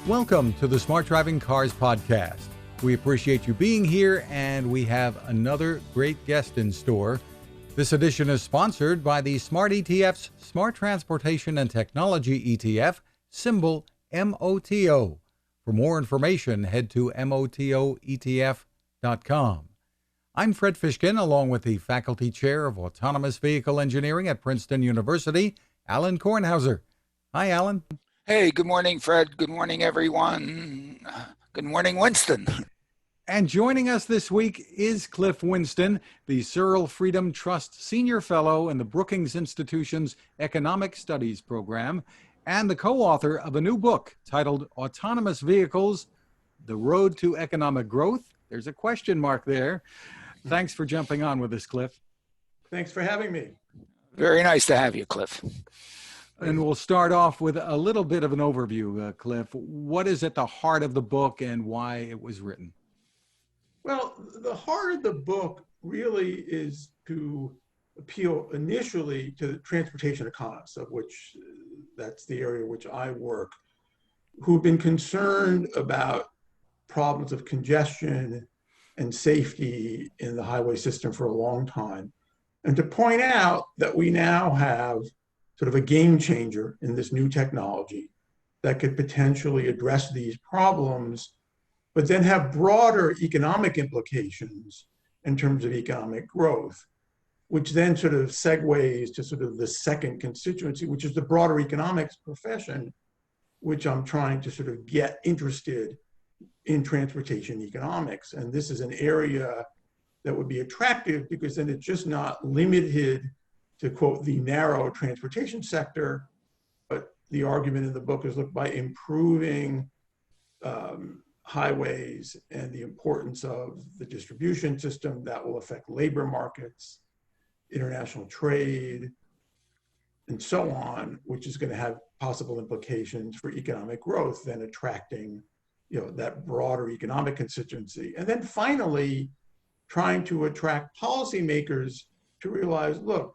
Welcome to the Smart Driving Cars podcast. We appreciate you being here, and we have another great guest in store. This edition is sponsored by the Smart ETF's Smart Transportation and Technology ETF, symbol MOTO. For more information, head to motoetf.com. I'm Fred Fishkin, along with the Faculty Chair of Autonomous Vehicle Engineering at Princeton University, Alain Kornhauser. Hi, Alain. Hey, good morning, Fred. Good morning, everyone. Good morning, Winston. And joining us this week is Cliff Winston, the Searle Freedom Trust Senior Fellow in the Brookings Institution's Economic Studies Program, and the co-author of a new book titled Autonomous Vehicles, The Road to Economic Growth. There's a question mark there. Thanks for jumping on with us, Cliff. Thanks for having me. Very nice to have you, Cliff. And we'll start off with a little bit of an overview, Cliff. What is at the heart of the book and why it was written? Well, the heart of the book really is to appeal initially to the transportation economists, of which that's the area which I work, who've been concerned about problems of congestion and safety in the highway system for a long time. And to point out that we now have sort of a game changer in this new technology that could potentially address these problems, but then have broader economic implications in terms of economic growth, which then sort of segues to sort of the second constituency, which is the broader economics profession, which I'm trying to sort of get interested in transportation economics. And this is an area that would be attractive because then it's just not limited to quote the narrow transportation sector, but the argument in the book is look by improving highways and the importance of the distribution system that will affect labor markets, international trade, and so on, which is going to have possible implications for economic growth, then attracting that broader economic constituency. And then finally, trying to attract policymakers to realize, look,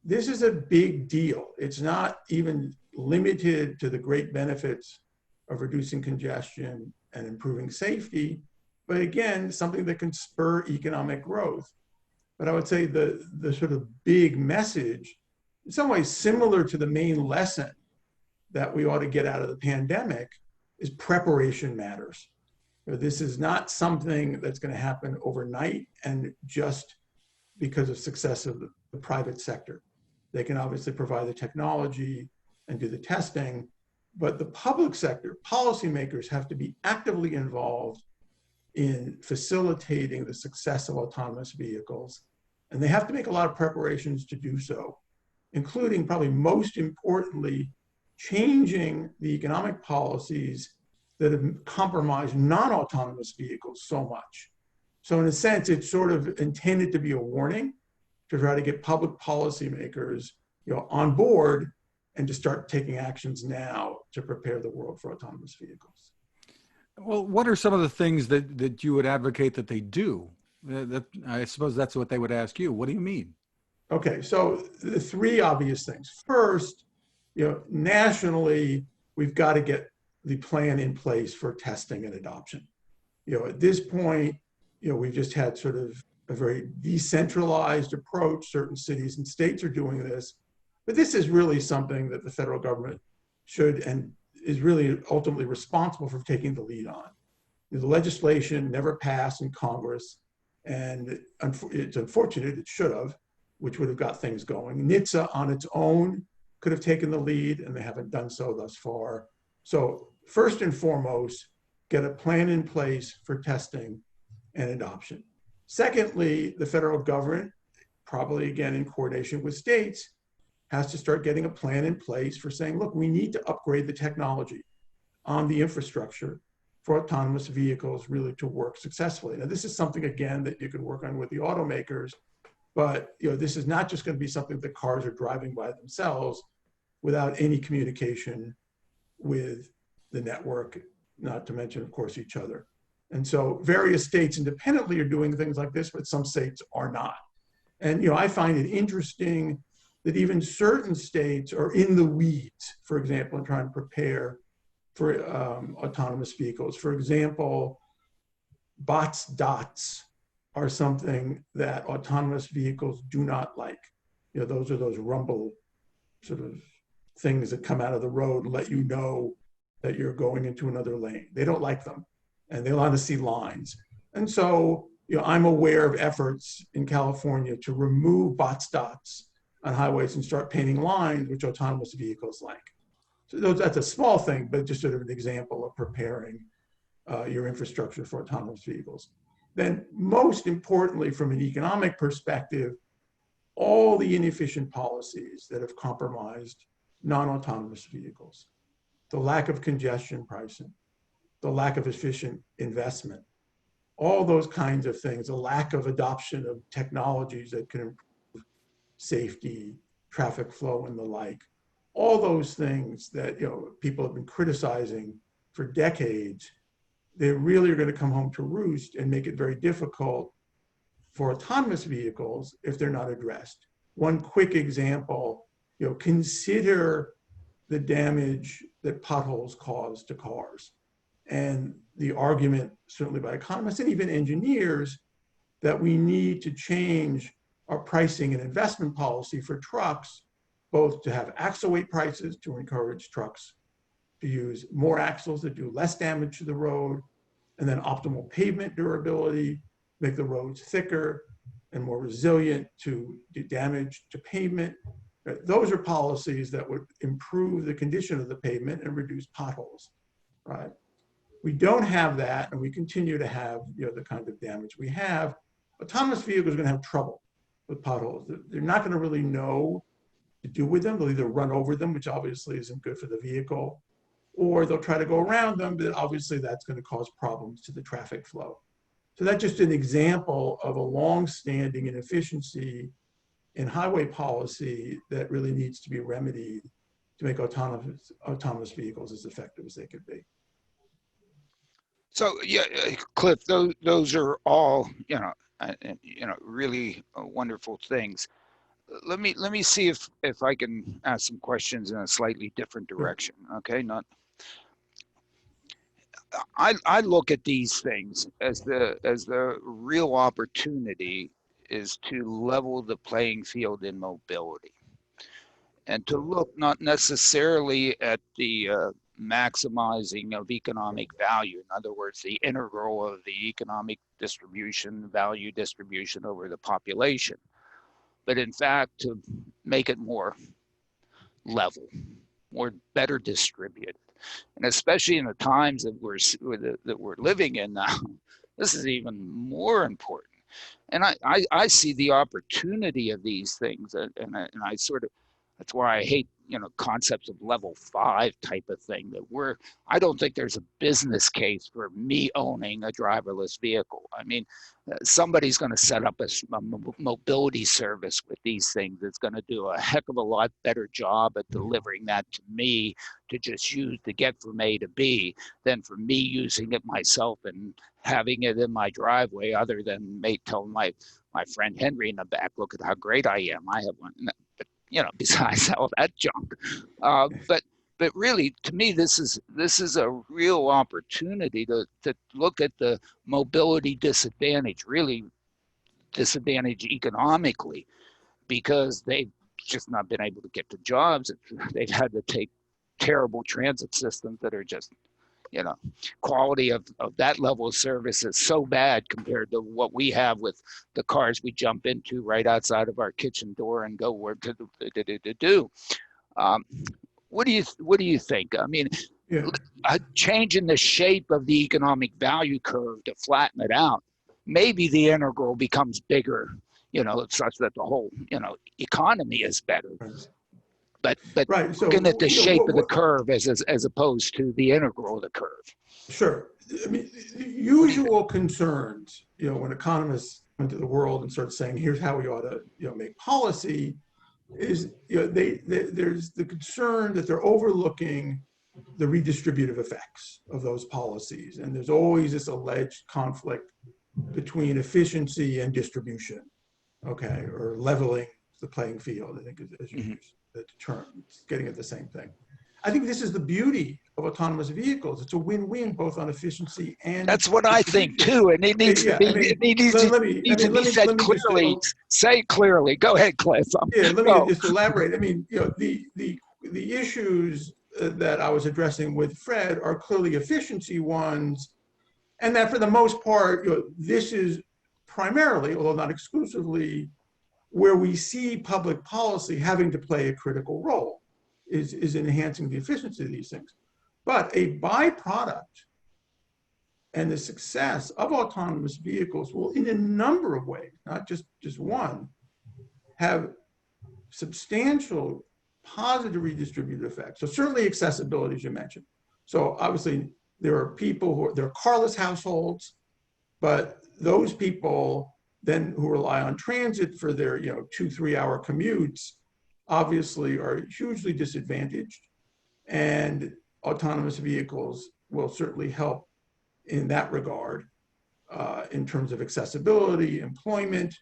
this is a big deal. It's not even limited to the great benefits of reducing congestion and improving safety, but again, something that can spur economic growth. But I would say the sort of big message, in some ways similar to the main lesson that we ought to get out of the pandemic, is preparation matters. This is not something that's going to happen overnight and just because of success of the private sector. They can obviously provide the technology and do the testing, but the public sector, policymakers have to be actively involved in facilitating the success of autonomous vehicles. And they have to make a lot of preparations to do so, including probably most importantly, changing the economic policies that have compromised non-autonomous vehicles so much. So in a sense, it's sort of intended to be a warning to try to get public policymakers on board and to start taking actions now to prepare the world for autonomous vehicles. Well, what are some of the things that you would advocate that they do? I suppose that's what they would ask you. What do you mean? Okay, so the three obvious things. First, nationally, we've got to get the plan in place for testing and adoption. At this point, we've just had sort of a very decentralized approach. Certain cities and states are doing this, but this is really something that the federal government should and is really ultimately responsible for taking the lead on. The legislation never passed in Congress, and it's unfortunate, it should have, which would have got things going. NHTSA on its own could have taken the lead, and they haven't done so thus far. So first and foremost, get a plan in place for testing and adoption. Secondly, the federal government, probably again in coordination with states, has to start getting a plan in place for saying, look, we need to upgrade the technology on the infrastructure for autonomous vehicles really to work successfully. Now, this is something, again, that you can work on with the automakers, but this is not just going to be something that cars are driving by themselves without any communication with the network, not to mention, of course, each other. And so various states independently are doing things like this, but some states are not. And I find it interesting that even certain states are in the weeds, for example, in trying to prepare for autonomous vehicles. For example, dots are something that autonomous vehicles do not like. Those are those rumble sort of things that come out of the road and let you know that you're going into another lane. They don't like them, and they want to see lines. And so, I'm aware of efforts in California to remove dots on highways and start painting lines, which autonomous vehicles like. So that's a small thing, but just sort of an example of preparing your infrastructure for autonomous vehicles. Then, most importantly, from an economic perspective, all the inefficient policies that have compromised non-autonomous vehicles, the lack of congestion pricing, the lack of efficient investment, all those kinds of things, the lack of adoption of technologies that can improve safety, traffic flow, and the like, all those things that people have been criticizing for decades, they really are going to come home to roost and make it very difficult for autonomous vehicles if they're not addressed. One quick example, consider the damage that potholes cause to cars. And the argument, certainly by economists and even engineers, that we need to change our pricing and investment policy for trucks, both to have axle weight prices to encourage trucks to use more axles that do less damage to the road, and then optimal pavement durability, make the roads thicker and more resilient to damage to pavement. Those are policies that would improve the condition of the pavement and reduce potholes, right? We don't have that, and we continue to have the kind of damage we have. Autonomous vehicles are going to have trouble with potholes. They're not going to really know what to do with them. They'll either run over them, which obviously isn't good for the vehicle, or they'll try to go around them, but obviously that's going to cause problems to the traffic flow. So that's just an example of a long-standing inefficiency in highway policy that really needs to be remedied to make autonomous vehicles as effective as they could be. So yeah, Cliff, those are all really wonderful things. Let me see if I can ask some questions in a slightly different direction. Okay, I look at these things as the real opportunity is to level the playing field in mobility, and to look not necessarily at the maximizing of economic value. In other words, the integral of the economic distribution, value distribution over the population, but in fact to make it more level, more better distributed. And especially in the times that we're living in now, this is even more important. And I see the opportunity of these things, and I sort of, that's why I hate concepts of level 5 type of thing. I don't think there's a business case for me owning a driverless vehicle. I mean, somebody's going to set up a mobility service with these things that's going to do a heck of a lot better job at delivering that to me to just use to get from A to B than for me using it myself and having it in my driveway, other than telling my friend Henry in the back, look at how great I am. I have one. But besides all that junk, but really, to me, this is a real opportunity to look at the mobility disadvantage, really disadvantage economically, because they've just not been able to get to jobs. They've had to take terrible transit systems that are just, quality of that level of service is so bad compared to what we have with the cars we jump into right outside of our kitchen door and go where to do. What do you think? I mean, changing the shape of the economic value curve to flatten it out, maybe the integral becomes bigger, such that the whole, economy is better. But right. So, looking at the shape of the curve as opposed to the integral of the curve. Sure. I mean, the usual concerns, when economists went to the world and started saying, here's how we ought to, make policy, is, there's the concern that they're overlooking the redistributive effects of those policies. And there's always this alleged conflict between efficiency and distribution, okay, or leveling the playing field, I think, as you use the term, it's getting at the same thing. I think this is the beauty of autonomous vehicles. It's a win-win both on efficiency and That's what I think too, and it needs to be. It needs to be said clearly. Say it clearly. Go ahead, Cliff. Let me just elaborate. I mean, the issues that I was addressing with Fred are clearly efficiency ones, and that for the most part, this is primarily, although not exclusively, where we see public policy having to play a critical role, is enhancing the efficiency of these things. But a byproduct and the success of autonomous vehicles will, in a number of ways, not just one, have substantial positive redistributive effects. So certainly accessibility, as you mentioned. So obviously there are people there are carless households, but those people then who rely on transit for their 2-3 hour commutes obviously are hugely disadvantaged, and autonomous vehicles will certainly help in that regard, in terms of accessibility, employment,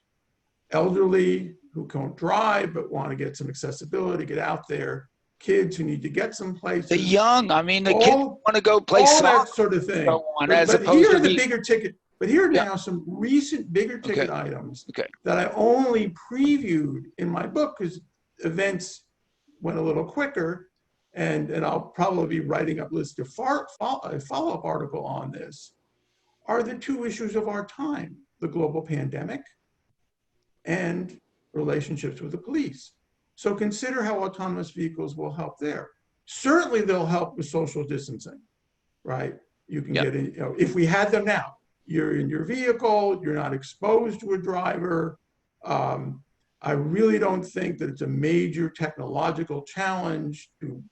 elderly who can't drive but want to get some accessibility, get out there, kids who need to get someplace. The young, I mean, the kids want to go play all soccer, that sort of thing. But here are the bigger ticket. But here are now some recent bigger ticket items that I only previewed in my book because events went a little quicker, and I'll probably be writing up a follow-up article on this, are the two issues of our time: the global pandemic and relationships with the police. So consider how autonomous vehicles will help there. Certainly they'll help with social distancing, right? You can get in, if we had them now, you're in your vehicle, you're not exposed to a driver. I really don't think that it's a major technological challenge to,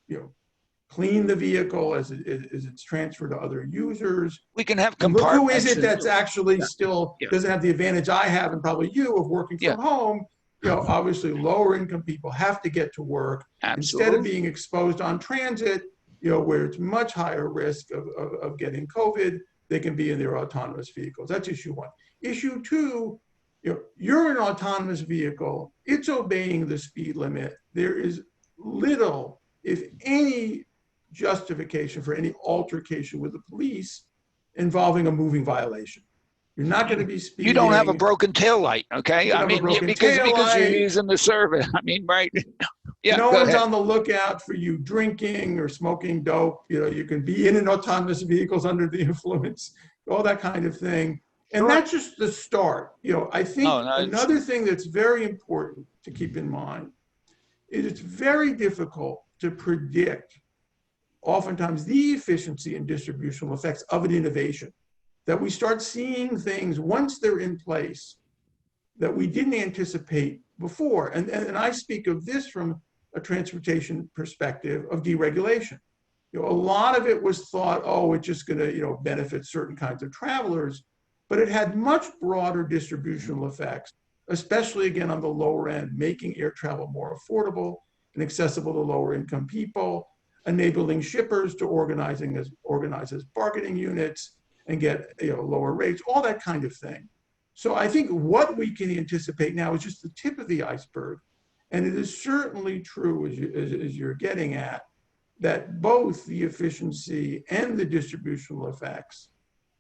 clean the vehicle as it's transferred to other users. We can have compartments. Look, who is it that's actually still doesn't have the advantage I have and probably you of working from home? Obviously lower income people have to get to work. Instead of being exposed on transit, where it's much higher risk of getting COVID, they can be in their autonomous vehicles. That's issue one. Issue two, you're in an autonomous vehicle, it's obeying the speed limit. There is little, if any, justification for any altercation with the police involving a moving violation. You're not going to be speeding. You don't have a broken taillight, okay? I mean, because you're using the service. I mean, right? No one's on the lookout for you drinking or smoking dope. You can be in an autonomous vehicles under the influence, all that kind of thing. And that's just the start. I think another thing that's very important to keep in mind is it's very difficult to predict oftentimes the efficiency and distributional effects of an innovation. That we start seeing things once they're in place that we didn't anticipate before. And I speak of this from a transportation perspective of deregulation. A lot of it was thought, it's just going to benefit certain kinds of travelers, but it had much broader distributional effects, especially again on the lower end, making air travel more affordable and accessible to lower income people, enabling shippers to organize as bargaining units and get lower rates, all that kind of thing. So I think what we can anticipate now is just the tip of the iceberg. And it is certainly true, as you're getting at, that both the efficiency and the distributional effects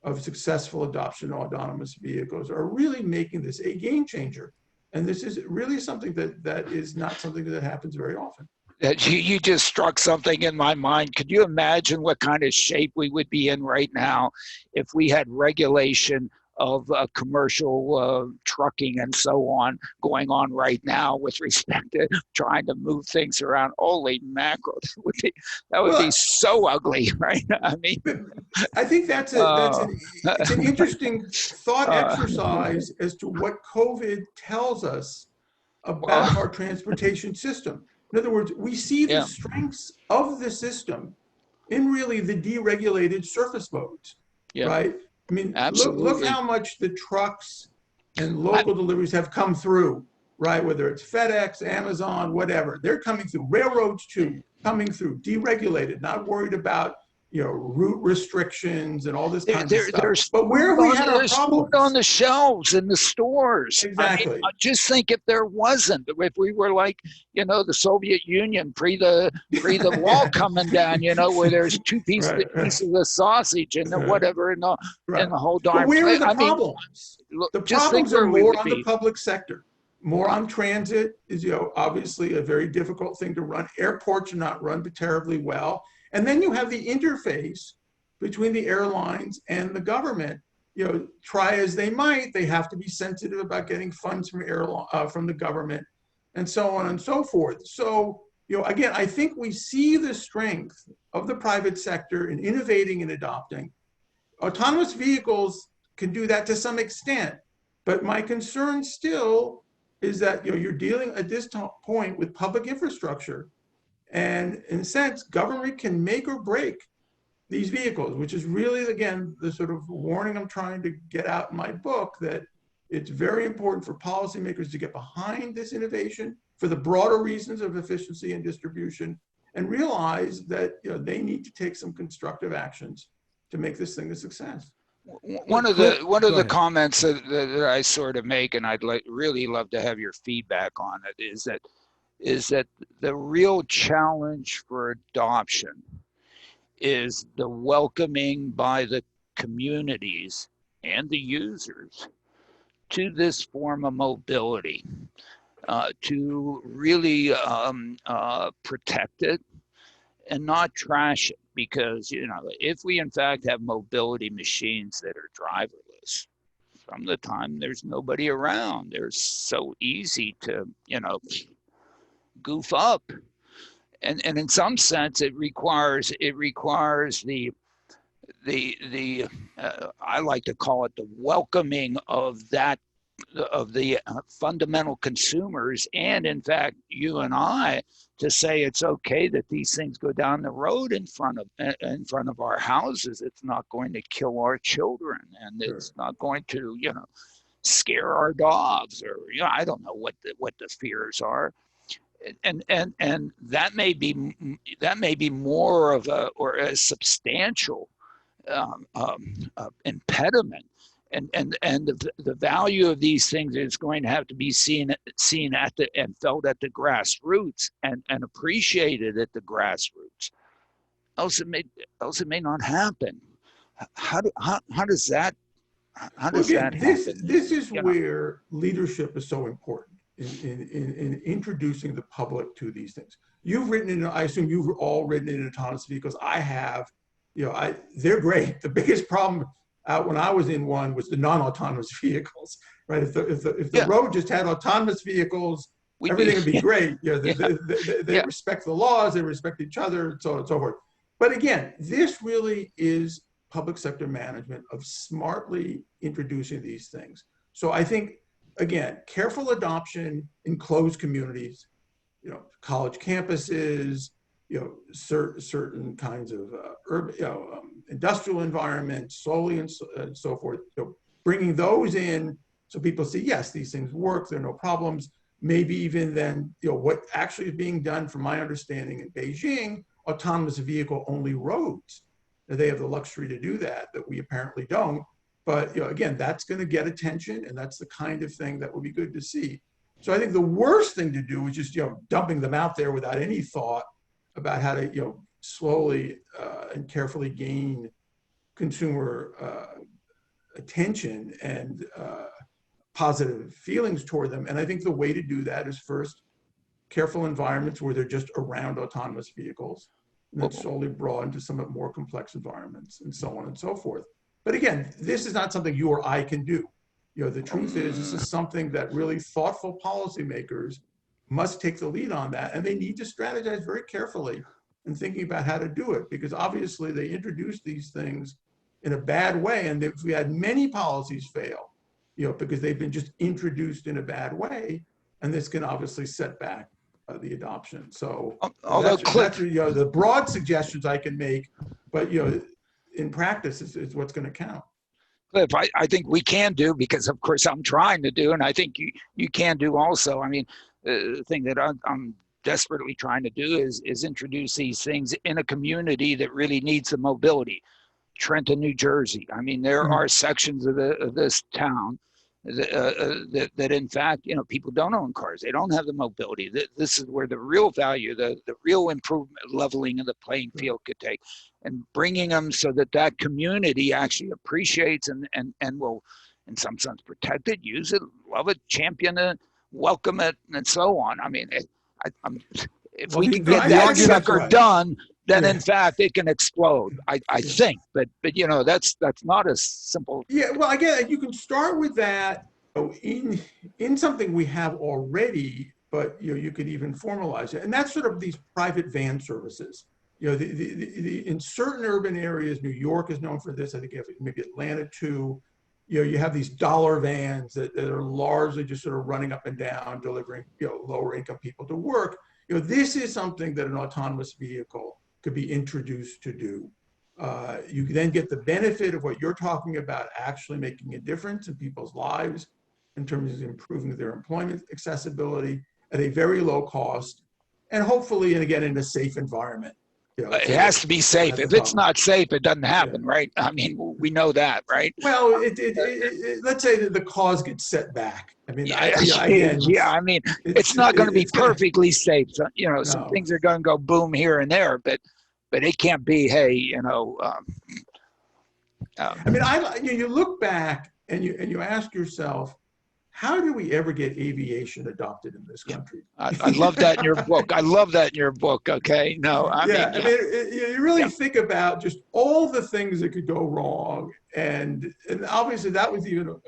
of successful adoption of autonomous vehicles are really making this a game changer. And this is really something that is not something that happens very often. You just struck something in my mind. Could you imagine what kind of shape we would be in right now if we had regulation of commercial trucking and so on going on right now with respect to trying to move things around? Holy mackerel, that would be so ugly, right? I mean, I think it's an interesting thought exercise as to what COVID tells us about our transportation system. In other words, we see the strengths of the system in really the deregulated surface modes, right? I mean, look how much the trucks and local deliveries have come through, right? Whether it's FedEx, Amazon, whatever, they're coming through. Railroads too, coming through, deregulated, not worried about route restrictions and all this There, kinds of there, stuff. there's But where have we had our there's food on problems? the shelves in the stores. Exactly. I mean, just think if there wasn't, if we were like, the Soviet Union pre the wall coming down, where there's two Right. pieces of sausage and Right. whatever in Right. the whole But darn where are place. the I mean, problems? look, The just think problems are where we more would on the be. public sector. More on transit is, obviously a very difficult thing to run. Airports are not run terribly well. And then you have the interface between the airlines and the government. Try as they might, they have to be sensitive about getting funds from the government, and so on and so forth. So, again, I think we see the strength of the private sector in innovating and adopting. Autonomous vehicles can do that to some extent, but my concern still is that you're dealing at this point with public infrastructure, and in a sense, government can make or break these vehicles, which is really, again, the sort of warning I'm trying to get out in my book, that it's very important for policymakers to get behind this innovation for the broader reasons of efficiency and distribution, and realize that they need to take some constructive actions to make this thing a success. One of the comments that I sort of make, and I'd really love to have your feedback on it, is that the real challenge for adoption is the welcoming by the communities and the users to this form of mobility, to really protect it and not trash it. Because, if we in fact have mobility machines that are driverless, from the time there's nobody around, they're so easy to, goof up. And in some sense, it requires the I like to call it the welcoming of the fundamental consumers, and in fact you and I, to say it's okay that these things go down the road in front of our houses. It's not going to kill our children, and it's not going to scare our dogs, or I don't know what the fears are. And that may be more of a substantial impediment, and the value of these things is going to have to be seen at and felt at the grassroots, and appreciated at the grassroots. Else it may not happen. How does that happen? This is where leadership is so important in introducing the public to these things. You've written in, I assume you've all written in autonomous vehicles. I have. They're great. The biggest problem when I was in one was the non-autonomous vehicles, right? If the road just had autonomous vehicles, everything would be great. They respect the laws, they respect each other, so on and so forth. But again, this really is public sector management of smartly introducing these things. So I think, again, careful adoption in closed communities, college campuses, certain kinds of urban, industrial environments, slowly and so forth. Bringing those in so people see, yes, these things work, there are no problems. Maybe even then, what actually is being done, from my understanding in Beijing, autonomous vehicle only roads. They have the luxury to do that we apparently don't. But again, that's going to get attention, and that's the kind of thing that would be good to see. So I think the worst thing to do is just dumping them out there without any thought about how to slowly and carefully gain consumer attention and positive feelings toward them. And I think the way to do that is, first, careful environments where they're just around autonomous vehicles, and then slowly broaden to some more complex environments, and so on and so forth. But again, this is not something you or I can do. The truth is, this is something that really thoughtful policymakers must take the lead on that, and they need to strategize very carefully in thinking about how to do it, because obviously they introduced these things in a bad way, and we had many policies fail, because they've been just introduced in a bad way, and this can obviously set back the adoption. So that's the broad suggestions I can make, but in practice is what's going to count. Cliff, I think we can do, because of course I'm trying to do, and I think you can do also. I mean, the thing that I'm desperately trying to do is introduce these things in a community that really needs the mobility. Trenton, New Jersey. I mean, there are sections of this town that in fact, people don't own cars. They don't have the mobility. This is where the real value, the real improvement, leveling of the playing field could take, and bringing them so that that community actually appreciates and will, in some sense, protect it, use it, love it, champion it, welcome it, and so on. I mean, if we can get that sucker done, then in fact it can explode. I think, but that's not as simple. Yeah, well, again, you can start with that in something we have already, but you could even formalize it, and that's sort of these private van services. In certain urban areas, New York is known for this. I think maybe Atlanta too. You have these dollar vans that are largely just sort of running up and down, delivering lower income people to work. This is something that an autonomous vehicle could be introduced to do. You then get the benefit of what you're talking about, actually making a difference in people's lives in terms of improving their employment accessibility at a very low cost, and hopefully, and again, in a safe environment. It has to be safe. If it's not safe, it doesn't happen, right? I mean, we know that, right? Well, let's say that the cause gets set back. I mean, I mean, it's not going to be perfectly safe. So, some things are going to go boom here and there, but it can't be, hey, I mean, you look back and you ask yourself, how do we ever get aviation adopted in this country? I love that in your book. I love that in your book. Okay, no, I mean, you really think about just all the things that could go wrong, and obviously that was even,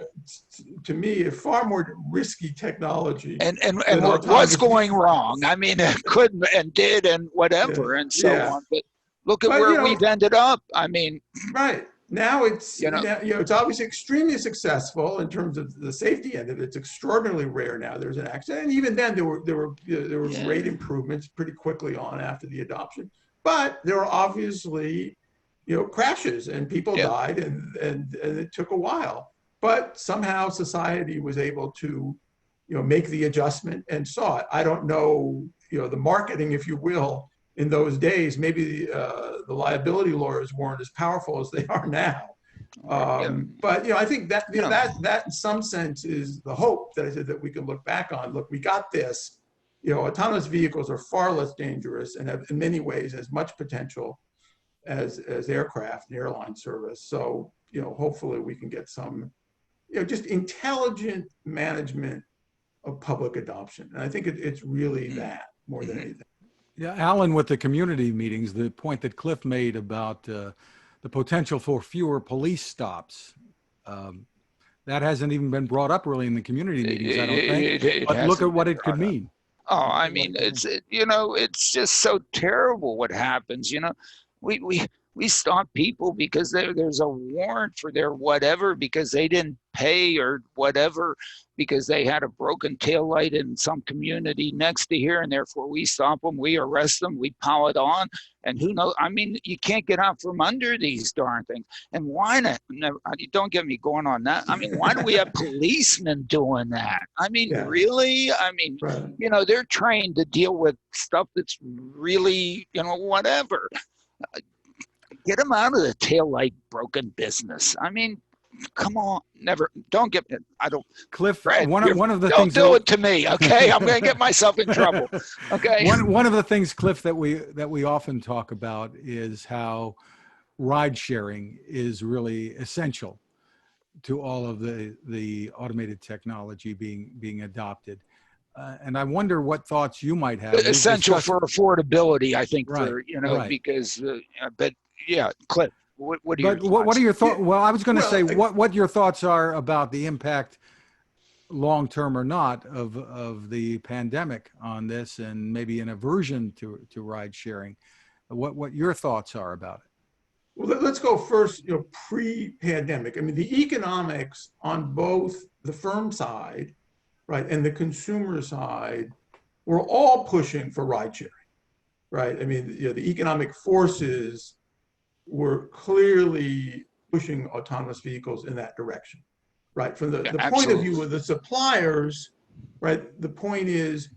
to me, a far more risky technology. And what was going wrong? I mean, it could and did and whatever and so on. But look at where we've ended up. I mean, right. Now it's it's obviously extremely successful in terms of the safety end of it. It's extraordinarily rare now. There's an accident, and even then there were great improvements pretty quickly on after the adoption. But there were obviously crashes, and people died, and it took a while. But somehow society was able to make the adjustment and saw it. I don't know the marketing, if you will, in those days. Maybe the liability lawyers weren't as powerful as they are now. But I think that that in some sense is the hope that I said that we can look back on. Look, we got this. Autonomous vehicles are far less dangerous and have in many ways as much potential as aircraft and airline service. So hopefully we can get some just intelligent management of public adoption. And I think it's really that more than anything. Yeah, Alan, with the community meetings, the point that Cliff made about the potential for fewer police stops, that hasn't even been brought up really in the community meetings, I don't think. But look at what it could mean. Oh, I mean, it's just so terrible what happens. We stop people because there's a warrant for their whatever, because they didn't pay or whatever, because they had a broken taillight in some community next to here, and therefore we stop them, we arrest them, we pile it on, and who knows? I mean, you can't get out from under these darn things. And why not? Don't get me going on that. I mean, why do we have policemen doing that? I mean, really? I mean, they're trained to deal with stuff that's really, whatever. Get them out of the taillight broken business. I mean, come on, don't get me. I don't. Cliff, Fred, one of the things. Don't do it to me, okay? I'm going to get myself in trouble, okay? One of the things, Cliff, that we often talk about is how ride sharing is really essential to all of the automated technology being adopted. And I wonder what thoughts you might have. Essential for affordability, I think, because, but yeah, Cliff, what are your thoughts? What are your thoughts? Well, I was going to say what your thoughts are about the impact, long term or not, of the pandemic on this, and maybe an aversion to ride sharing. What your thoughts are about it? Well, let's go first, pre-pandemic. I mean, the economics on both the firm side, right, and the consumer side were all pushing for ride sharing, right? I mean, the economic forces were clearly pushing autonomous vehicles in that direction, right? From the point of view of the suppliers, right, the point is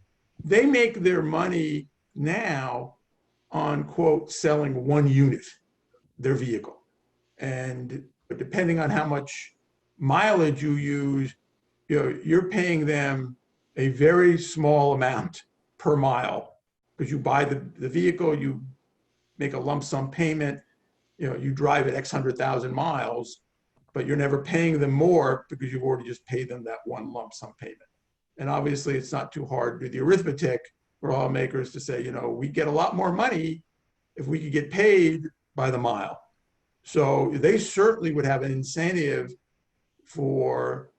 they make their money now on, quote, selling one unit, their vehicle. And depending on how much mileage you use, you're paying them a very small amount per mile, because you buy the vehicle, you make a lump sum payment, you drive it X 100,000 miles, but you're never paying them more because you've already just paid them that one lump sum payment. And obviously it's not too hard to do the arithmetic for automakers to say, we get a lot more money if we could get paid by the mile. So they certainly would have an incentive for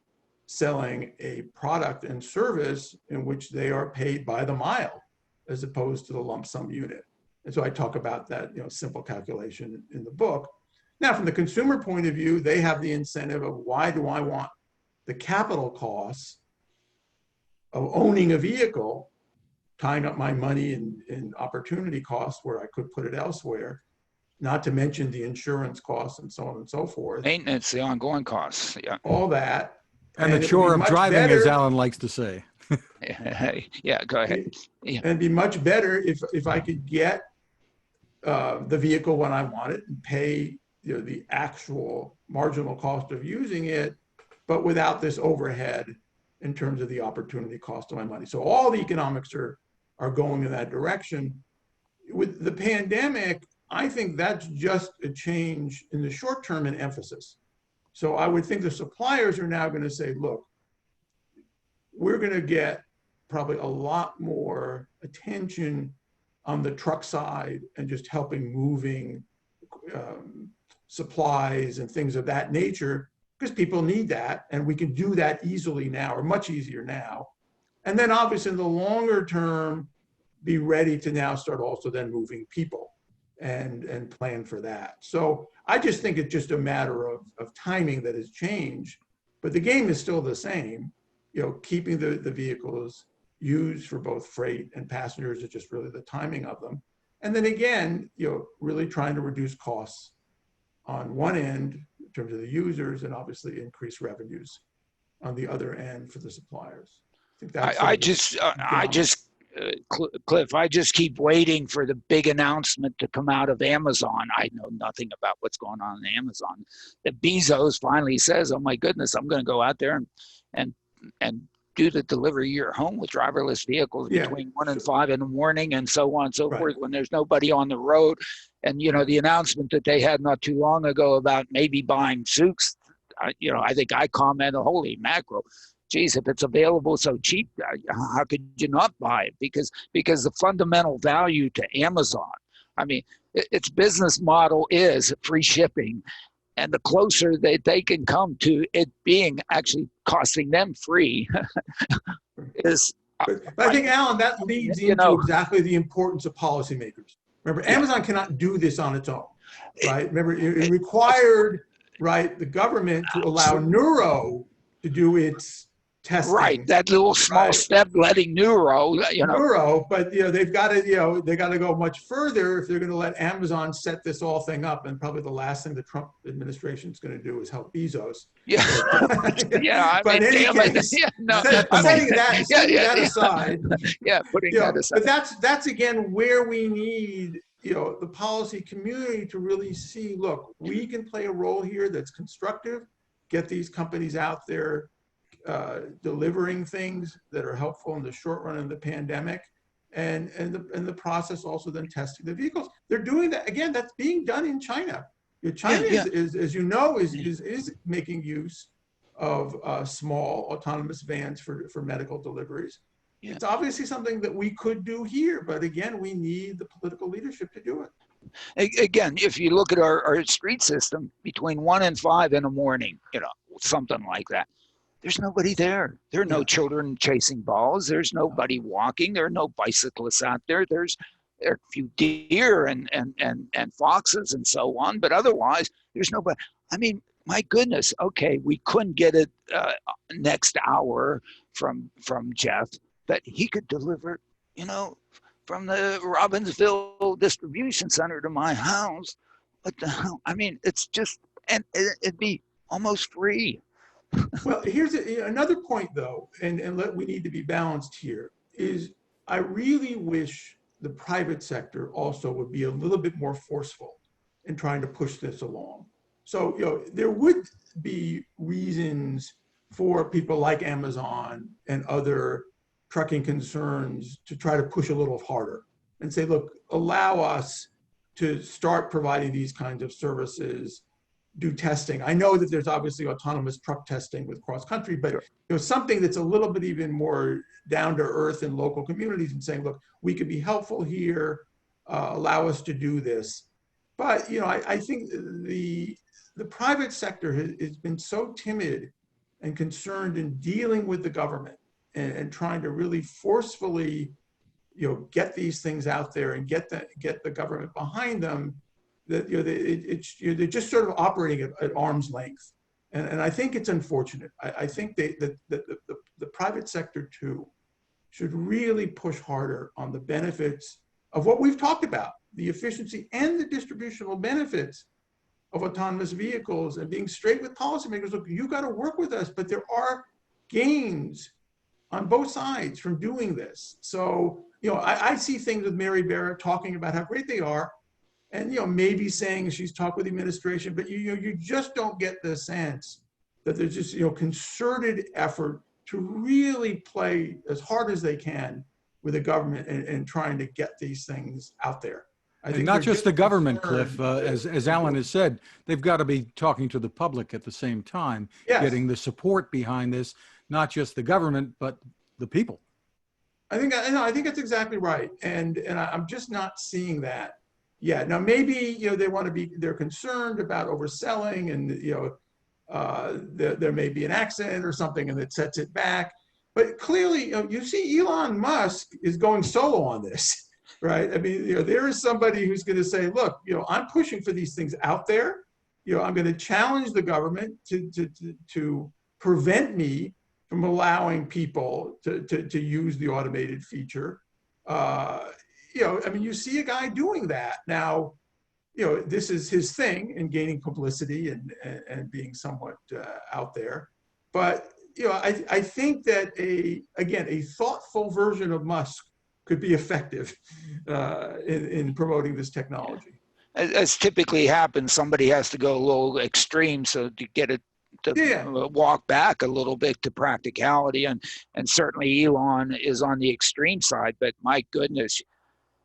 selling a product and service in which they are paid by the mile as opposed to the lump sum unit. And so I talk about that, simple calculation in the book. Now, from the consumer point of view, they have the incentive of, why do I want the capital costs of owning a vehicle, tying up my money in opportunity costs where I could put it elsewhere, not to mention the insurance costs and so on and so forth. Maintenance, the ongoing costs, yeah. All that. And the chore of driving, as Alan likes to say. Yeah, go ahead. Yeah. And it'd be much better if I could get the vehicle when I want it and pay the actual marginal cost of using it, but without this overhead in terms of the opportunity cost of my money. So all the economics are going in that direction. With the pandemic, I think that's just a change in the short term in emphasis. So I would think the suppliers are now going to say, look, we're going to get probably a lot more attention on the truck side and just helping moving supplies and things of that nature, because people need that, and we can do that easily now, or much easier now. And then obviously in the longer term, be ready to now start also then moving people and plan for that. So I just think it's just a matter of timing that has changed, but the game is still the same. Keeping the vehicles used for both freight and passengers is just really the timing of them. And then again, really trying to reduce costs on one end in terms of the users, and obviously increase revenues on the other end for the suppliers. I think Cliff, I just keep waiting for the big announcement to come out of Amazon. I know nothing about what's going on in Amazon. That Bezos finally says, "Oh my goodness, I'm going to go out there and do the delivery of your home with driverless vehicles between 1 and 5 in the morning," and so on and so forth, when there's nobody on the road. And the announcement that they had not too long ago about maybe buying Zooks, I think I commented, "Holy mackerel. Geez, if it's available so cheap, how could you not buy it?" Because the fundamental value to Amazon, I mean, its business model is free shipping. And the closer that they can come to it being actually costing them free is. But I think, Alan, that leads into exactly the importance of policymakers. Remember, Amazon cannot do this on its own, right? Remember, it required, the government to allow Neuro to do its testing. Right, that little small step, letting Neuro, Neuro, but they've got to, they got to go much further if they're going to let Amazon set this all thing up. And probably the last thing the Trump administration is going to do is help Bezos. Yeah, yeah. But in any case, setting that aside. Yeah, putting that aside. But that's again where we need the policy community to really see. Look, we can play a role here that's constructive. Get these companies out there. Delivering things that are helpful in the short run of the pandemic, and the process also then testing the vehicles. They're doing that again. That's being done in China. China is as you know, is making use of small autonomous vans for medical deliveries. Yeah. It's obviously something that we could do here, but again, we need the political leadership to do it. Again, if you look at our street system, between 1 and 5 in the morning, something like that. There's nobody there. There are no children chasing balls. There's nobody walking. There are no bicyclists out there. There are a few deer and foxes and so on, but otherwise there's nobody. I mean, my goodness. Okay, we couldn't get it next hour from Jeff, but he could deliver, from the Robbinsville distribution center to my house. What the hell? I mean, it's just, and it'd be almost free. Well, here's another point, though, and we need to be balanced here, is I really wish the private sector also would be a little bit more forceful in trying to push this along. So, there would be reasons for people like Amazon and other trucking concerns to try to push a little harder and say, look, allow us to start providing these kinds of services, do testing. I know that there's obviously autonomous truck testing with cross country, but something that's a little bit even more down to earth in local communities and saying, look, we could be helpful here, allow us to do this. But I think the private sector has been so timid and concerned in dealing with the government and trying to really forcefully get these things out there and get the government behind them, that they're just sort of operating at arm's length, and I think it's unfortunate. I think that the private sector too should really push harder on the benefits of what we've talked about, the efficiency and the distributional benefits of autonomous vehicles, and being straight with policymakers. Look, you got to work with us, but there are gains on both sides from doing this. So I see things with Mary Barrett talking about how great they are, and maybe saying she's talked with the administration, but you just don't get the sense that there's just concerted effort to really play as hard as they can with the government and trying to get these things out there. I think not just the government, Cliff, as Alain has said, they've got to be talking to the public at the same time, getting the support behind this, not just the government, but the people. I think that's exactly right. And I'm just not seeing that. Yeah. Now, maybe, they're concerned about overselling, and, there may be an accident or something and it sets it back. But clearly, you see Elon Musk is going solo on this, right? I mean, there is somebody who's going to say, look, I'm pushing for these things out there. I'm going to challenge the government to prevent me from allowing people to use the automated feature. You see a guy doing that. Now, this is his thing in gaining publicity and being somewhat out there. But, I think that a thoughtful version of Musk could be effective in promoting this technology. As typically happens, somebody has to go a little extreme so to get it to walk back a little bit to practicality, and certainly Elon is on the extreme side. But my goodness,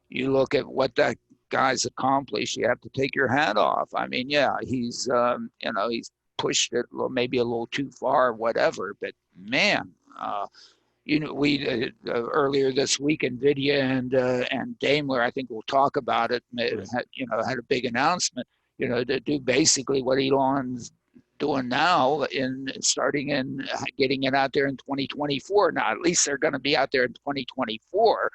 you look at what that guy's accomplished, you have to take your hat off. I mean, he's he's pushed it maybe a little too far, whatever. But man, we earlier this week, NVIDIA and Daimler, I think we'll talk about it, had a big announcement, to do basically what Elon's doing now in getting it out there in 2024. Now, at least they're going to be out there in 2024,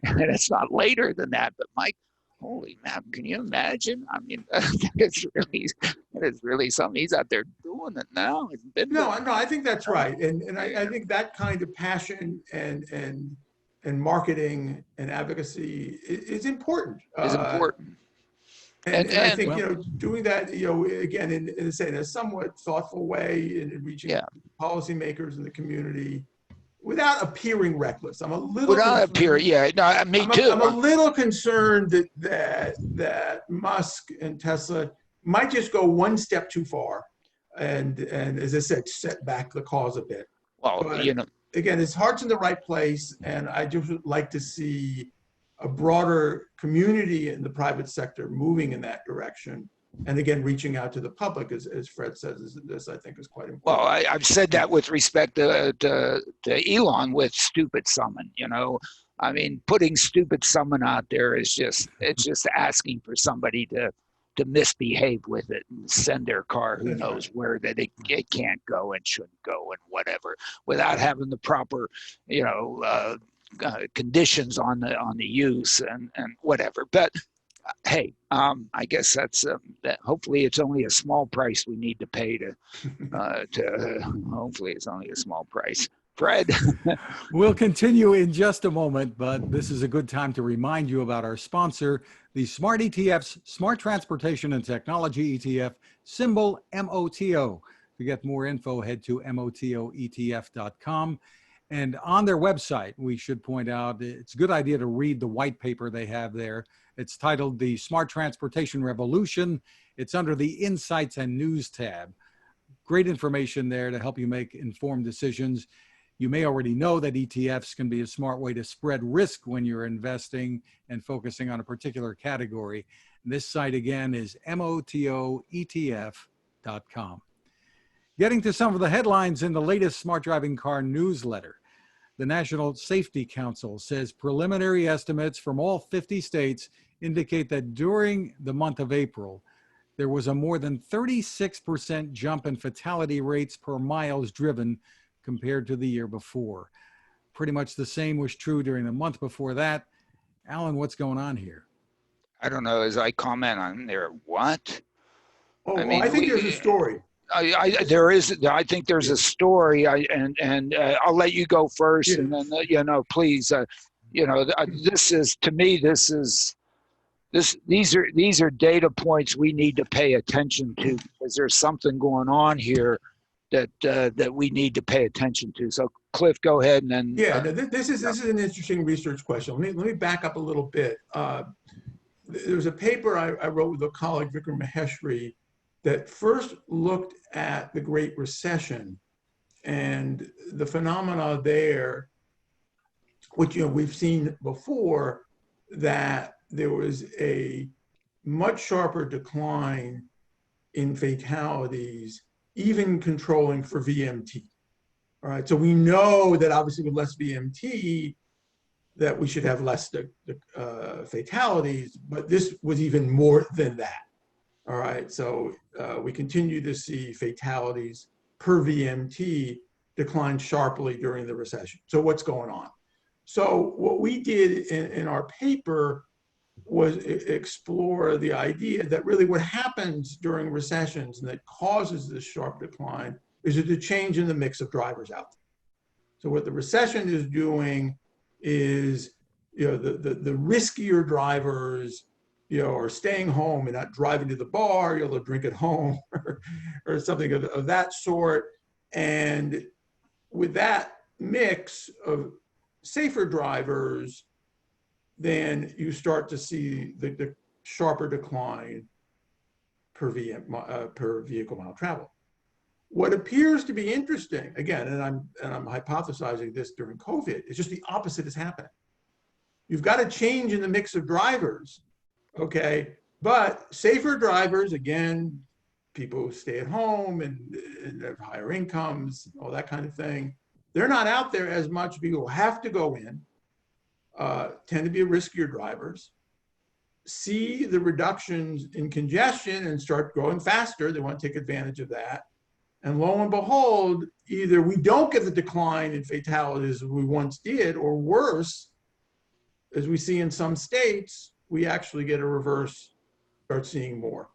and it's not later than that. But Mike, holy man, can you imagine? I mean, it is really something. He's out there doing it now. No, I think that's right, and I think that kind of passion and marketing and advocacy is important. Is important. And I think, doing that, again, in a somewhat thoughtful way in reaching policymakers in the community without appearing reckless. I'm a little me too. I'm a little concerned that Musk and Tesla might just go one step too far, and as I said, set back the cause a bit. Well, but, again, his heart's in the right place, and I just would like to see a broader community in the private sector moving in that direction. And again, reaching out to the public, as Fred says, this I think is quite important. Well, I've said that with respect to Elon with stupid summon. I mean, putting stupid summon out there is just asking for somebody to misbehave with it and send their car who knows where that it can't go and shouldn't go and whatever, without having the proper conditions on the use and whatever. But hey, I guess that's that. Hopefully, it's only a small price we need to pay to hopefully, it's only a small price. Fred, we'll continue in just a moment, but this is a good time to remind you about our sponsor, the Smart ETF's Smart Transportation and Technology ETF, symbol MOTO. To get more info, head to motoetf.com. And on their website, we should point out, it's a good idea to read the white paper they have there. It's titled The Smart Transportation Revolution. It's under the Insights and News tab. Great information there to help you make informed decisions. You may already know that ETFs can be a smart way to spread risk when you're investing and focusing on a particular category. And this site again is motoetf.com. Getting to some of the headlines in the latest Smart Driving Car newsletter. The National Safety Council says preliminary estimates from all 50 states indicate that during the month of April, there was a more than 36% jump in fatality rates per miles driven compared to the year before. Pretty much the same was true during the month before that. Alan, what's going on here? I don't know, as I comment on there, what? Oh, I think there's a story. I think there's a story, and I'll let you go first, yeah. And then please, this is, to me, these are data points we need to pay attention to, because there's something going on here that we need to pay attention to. So, Cliff, go ahead, and then this is an interesting research question. Let me back up a little bit. There was a paper I wrote with a colleague, Vikram Maheshwari, that first looked at the Great Recession and the phenomena there, which we've seen before, that there was a much sharper decline in fatalities, even controlling for VMT. All right, so we know that obviously with less VMT, that we should have less fatalities, but this was even more than that. All right, so we continue to see fatalities per VMT decline sharply during the recession. So what's going on? So what we did in our paper was explore the idea that really what happens during recessions and that causes this sharp decline is a change in the mix of drivers out there. So what the recession is doing is, the riskier drivers, are staying home and not driving to the bar, they'll drink at home or something of that sort. And with that mix of safer drivers, then you start to see the sharper decline per vehicle mile traveled. What appears to be interesting, again, and I'm hypothesizing this during COVID, is just the opposite is happening. You've got a change in the mix of drivers, okay, but safer drivers, again, people who stay at home and have higher incomes, all that kind of thing, they're not out there as much. People who have to go in tend to be riskier drivers, see the reductions in congestion and start going faster. They want to take advantage of that. And lo and behold, either we don't get the decline in fatalities we once did, or worse, as we see in some states, we actually get a reverse, start seeing more.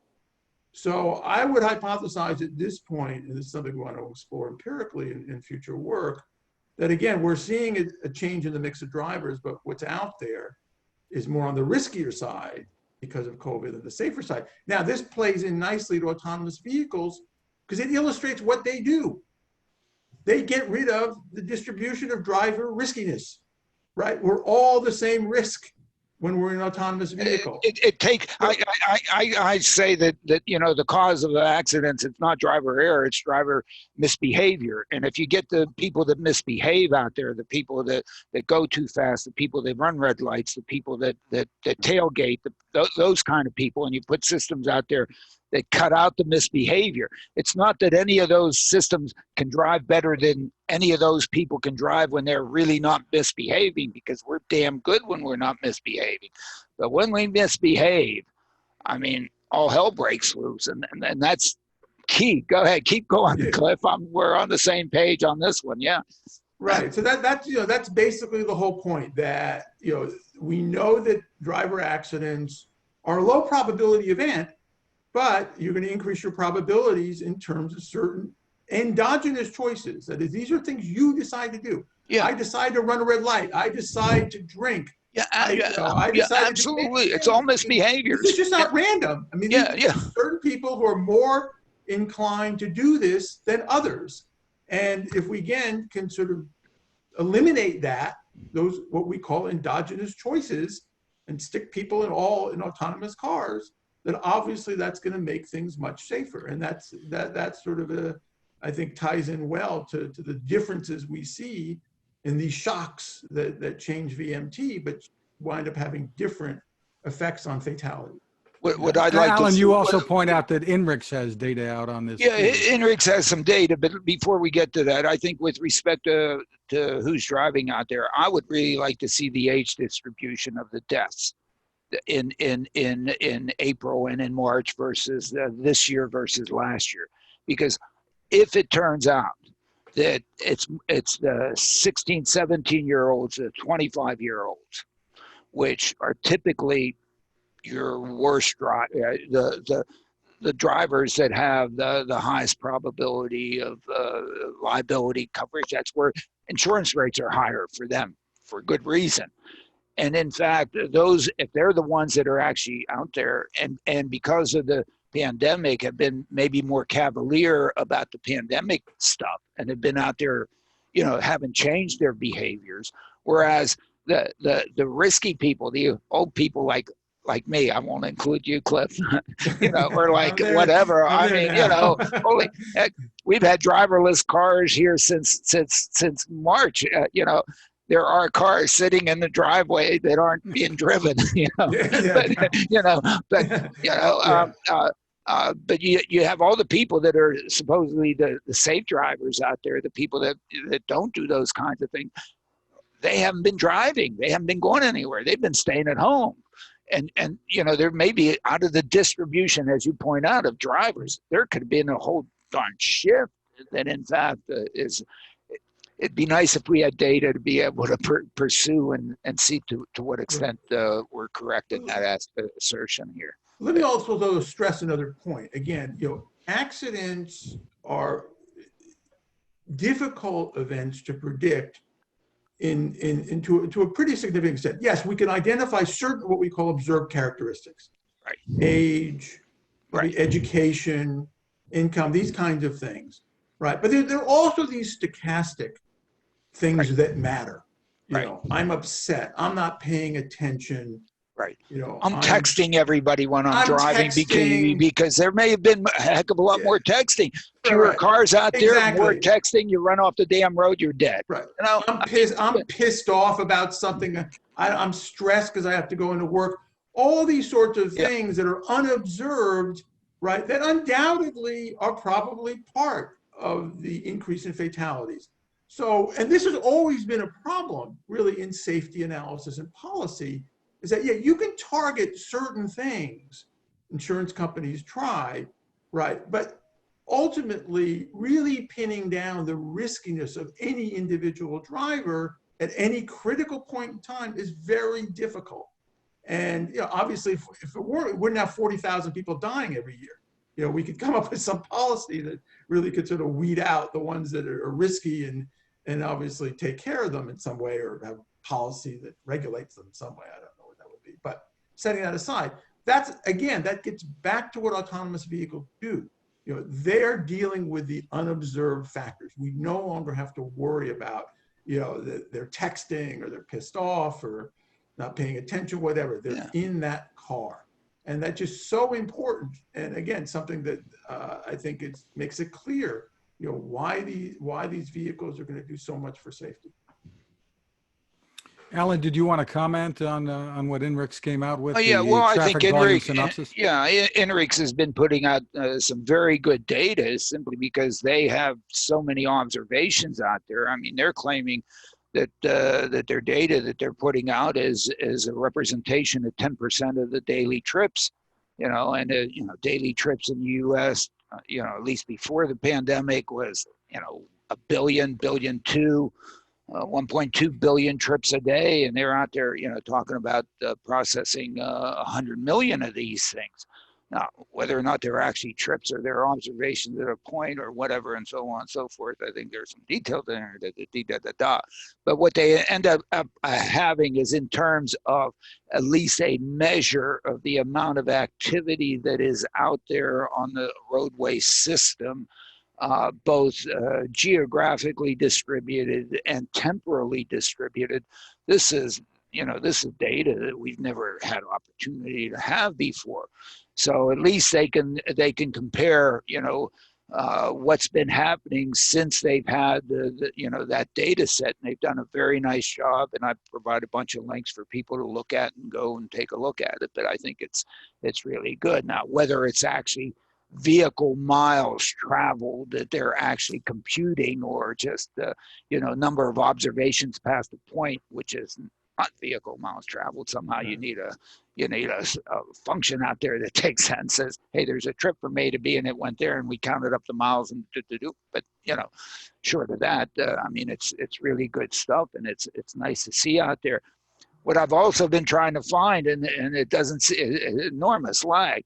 So I would hypothesize at this point, and this is something we want to explore empirically in future work, that again, we're seeing a change in the mix of drivers, but what's out there is more on the riskier side because of COVID than the safer side. Now, this plays in nicely to autonomous vehicles because it illustrates what they do. They get rid of the distribution of driver riskiness, right? We're all the same risk when we're in an autonomous vehicle. I say that the cause of the accidents, it's not driver error, it's driver misbehavior. And if you get the people that misbehave out there, the people that go too fast, the people that run red lights, the people that tailgate, those kind of people, and you put systems out there that cut out the misbehavior. It's not that any of those systems can drive better than any of those people can drive when they're really not misbehaving, because we're damn good when we're not misbehaving. But when we misbehave, I mean, all hell breaks loose, and that's key. Go ahead, keep going, Cliff. We're on the same page on this one, yeah. Right. So that's basically the whole point. That we know that driver accidents are a low probability event, but you're going to increase your probabilities in terms of certain endogenous choices. That is, these are things you decide to do. Yeah. I decide to run a red light. I decide to drink. Yeah, I decide absolutely. It's all misbehaviors. It's just not random. I mean, certain people who are more inclined to do this than others. And if we, again, can sort of eliminate those what we call endogenous choices and stick people in autonomous cars, then obviously that's going to make things much safer. And that's sort of I think ties in well to the differences we see in these shocks that change VMT, but wind up having different effects on fatality. What I'd like Alan, to you also point out that INRIX has data out on this. Yeah, too. INRIX has some data, but before we get to that, I think with respect to who's driving out there, I would really like to see the age distribution of the deaths in April and in March versus this year versus last year, because if it turns out that it's the 16, 17-year-olds, the 25-year-olds, which are typically your worst the drivers that have the highest probability of liability coverage. That's where insurance rates are higher for them for good reason. And in fact, those, if they're the ones that are actually out there and because of the pandemic have been maybe more cavalier about the pandemic stuff and have been out there, haven't changed their behaviors. Whereas the risky people, the old people like me, I won't include you, Cliff, or like whatever. I mean, heck, we've had driverless cars here since March. There are cars sitting in the driveway that aren't being driven. But you have all the people that are supposedly the safe drivers out there, the people that don't do those kinds of things. They haven't been driving. They haven't been going anywhere. They've been staying at home. And there may be, out of the distribution, as you point out, of drivers, there could have been a whole darn shift that in fact it'd be nice if we had data to be able to pursue and see to what extent we're correct in that assertion here. Let me also, though, stress another point. Again, accidents are difficult events to predict to a pretty significant extent. Yes, we can identify certain what we call observed characteristics, right? Age, right, education, income, these kinds of things, right? But there are also these stochastic things right. that matter. Right. I'm upset. I'm not paying attention. Right. I'm texting everybody when I'm driving because there may have been a heck of a lot more texting. Fewer cars out there, more texting. You run off the damn road, you're dead. Right. I'm pissed off about something. I'm stressed because I have to go into work. All these sorts of things that are unobserved, right, that undoubtedly are probably part of the increase in fatalities. So, and this has always been a problem, really, in safety analysis and policy, is that, you can target certain things, insurance companies try, right? But ultimately, really pinning down the riskiness of any individual driver at any critical point in time is very difficult. And obviously, if it were, we wouldn't have 40,000 people dying every year. We could come up with some policy that really could sort of weed out the ones that are risky and obviously take care of them in some way, or have policy that regulates them in some way. I don't know what that would be. But setting that aside, that gets back to what autonomous vehicles do. They're dealing with the unobserved factors. We no longer have to worry about, they're texting or they're pissed off or not paying attention, whatever. They're in that car. And that's just so important. And again, something that I think makes it clear, why these vehicles are going to do so much for safety. Alan, did you want to comment on what INRIX came out with? I think INRIX has been putting out some very good data simply because they have so many observations out there. I mean, they're claiming that their data that they're putting out is a representation of 10% of the daily trips, daily trips in the U.S. At least before the pandemic was, 1 billion, 1.2 billion trips a day. And they're out there, talking about processing 100 million of these things. Now, whether or not they're actually trips or their observations at a point or whatever and so on and so forth, I think there's some detail there. But what they end up having is in terms of at least a measure of the amount of activity that is out there on the roadway system both geographically distributed and temporally distributed. This is, this is data that we've never had opportunity to have before. So at least they can compare, what's been happening since they've had that data set, and they've done a very nice job. And I provide a bunch of links for people to look at and go and take a look at it. But I think it's really good. Now, whether it's actually vehicle miles traveled that they're actually computing, or just the number of observations past a point, which is not vehicle miles traveled. Somehow you need a function out there that takes that and says, hey, there's a trip from A to B and it went there and we counted up the miles and do. But short of that, I mean, it's really good stuff, and it's nice to see out there. What I've also been trying to find, and it doesn't see enormous lag,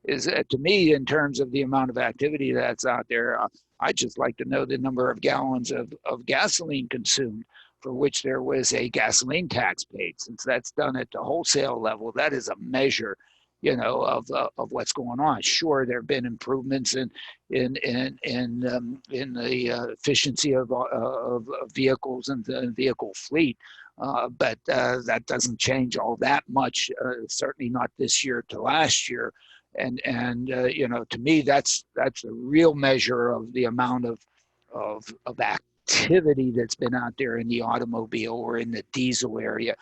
is to me, in terms of the amount of activity that's out there, I'd just like to know the number of gallons of gasoline consumed for which there was a gasoline tax paid. Since that's done at the wholesale level, that is a measure, of what's going on. Sure, there have been improvements in the efficiency of vehicles and the vehicle fleet, but that doesn't change all that much. Certainly not this year to last year. And to me, that's a real measure of the amount of activity that's been out there in the automobile or in the diesel area.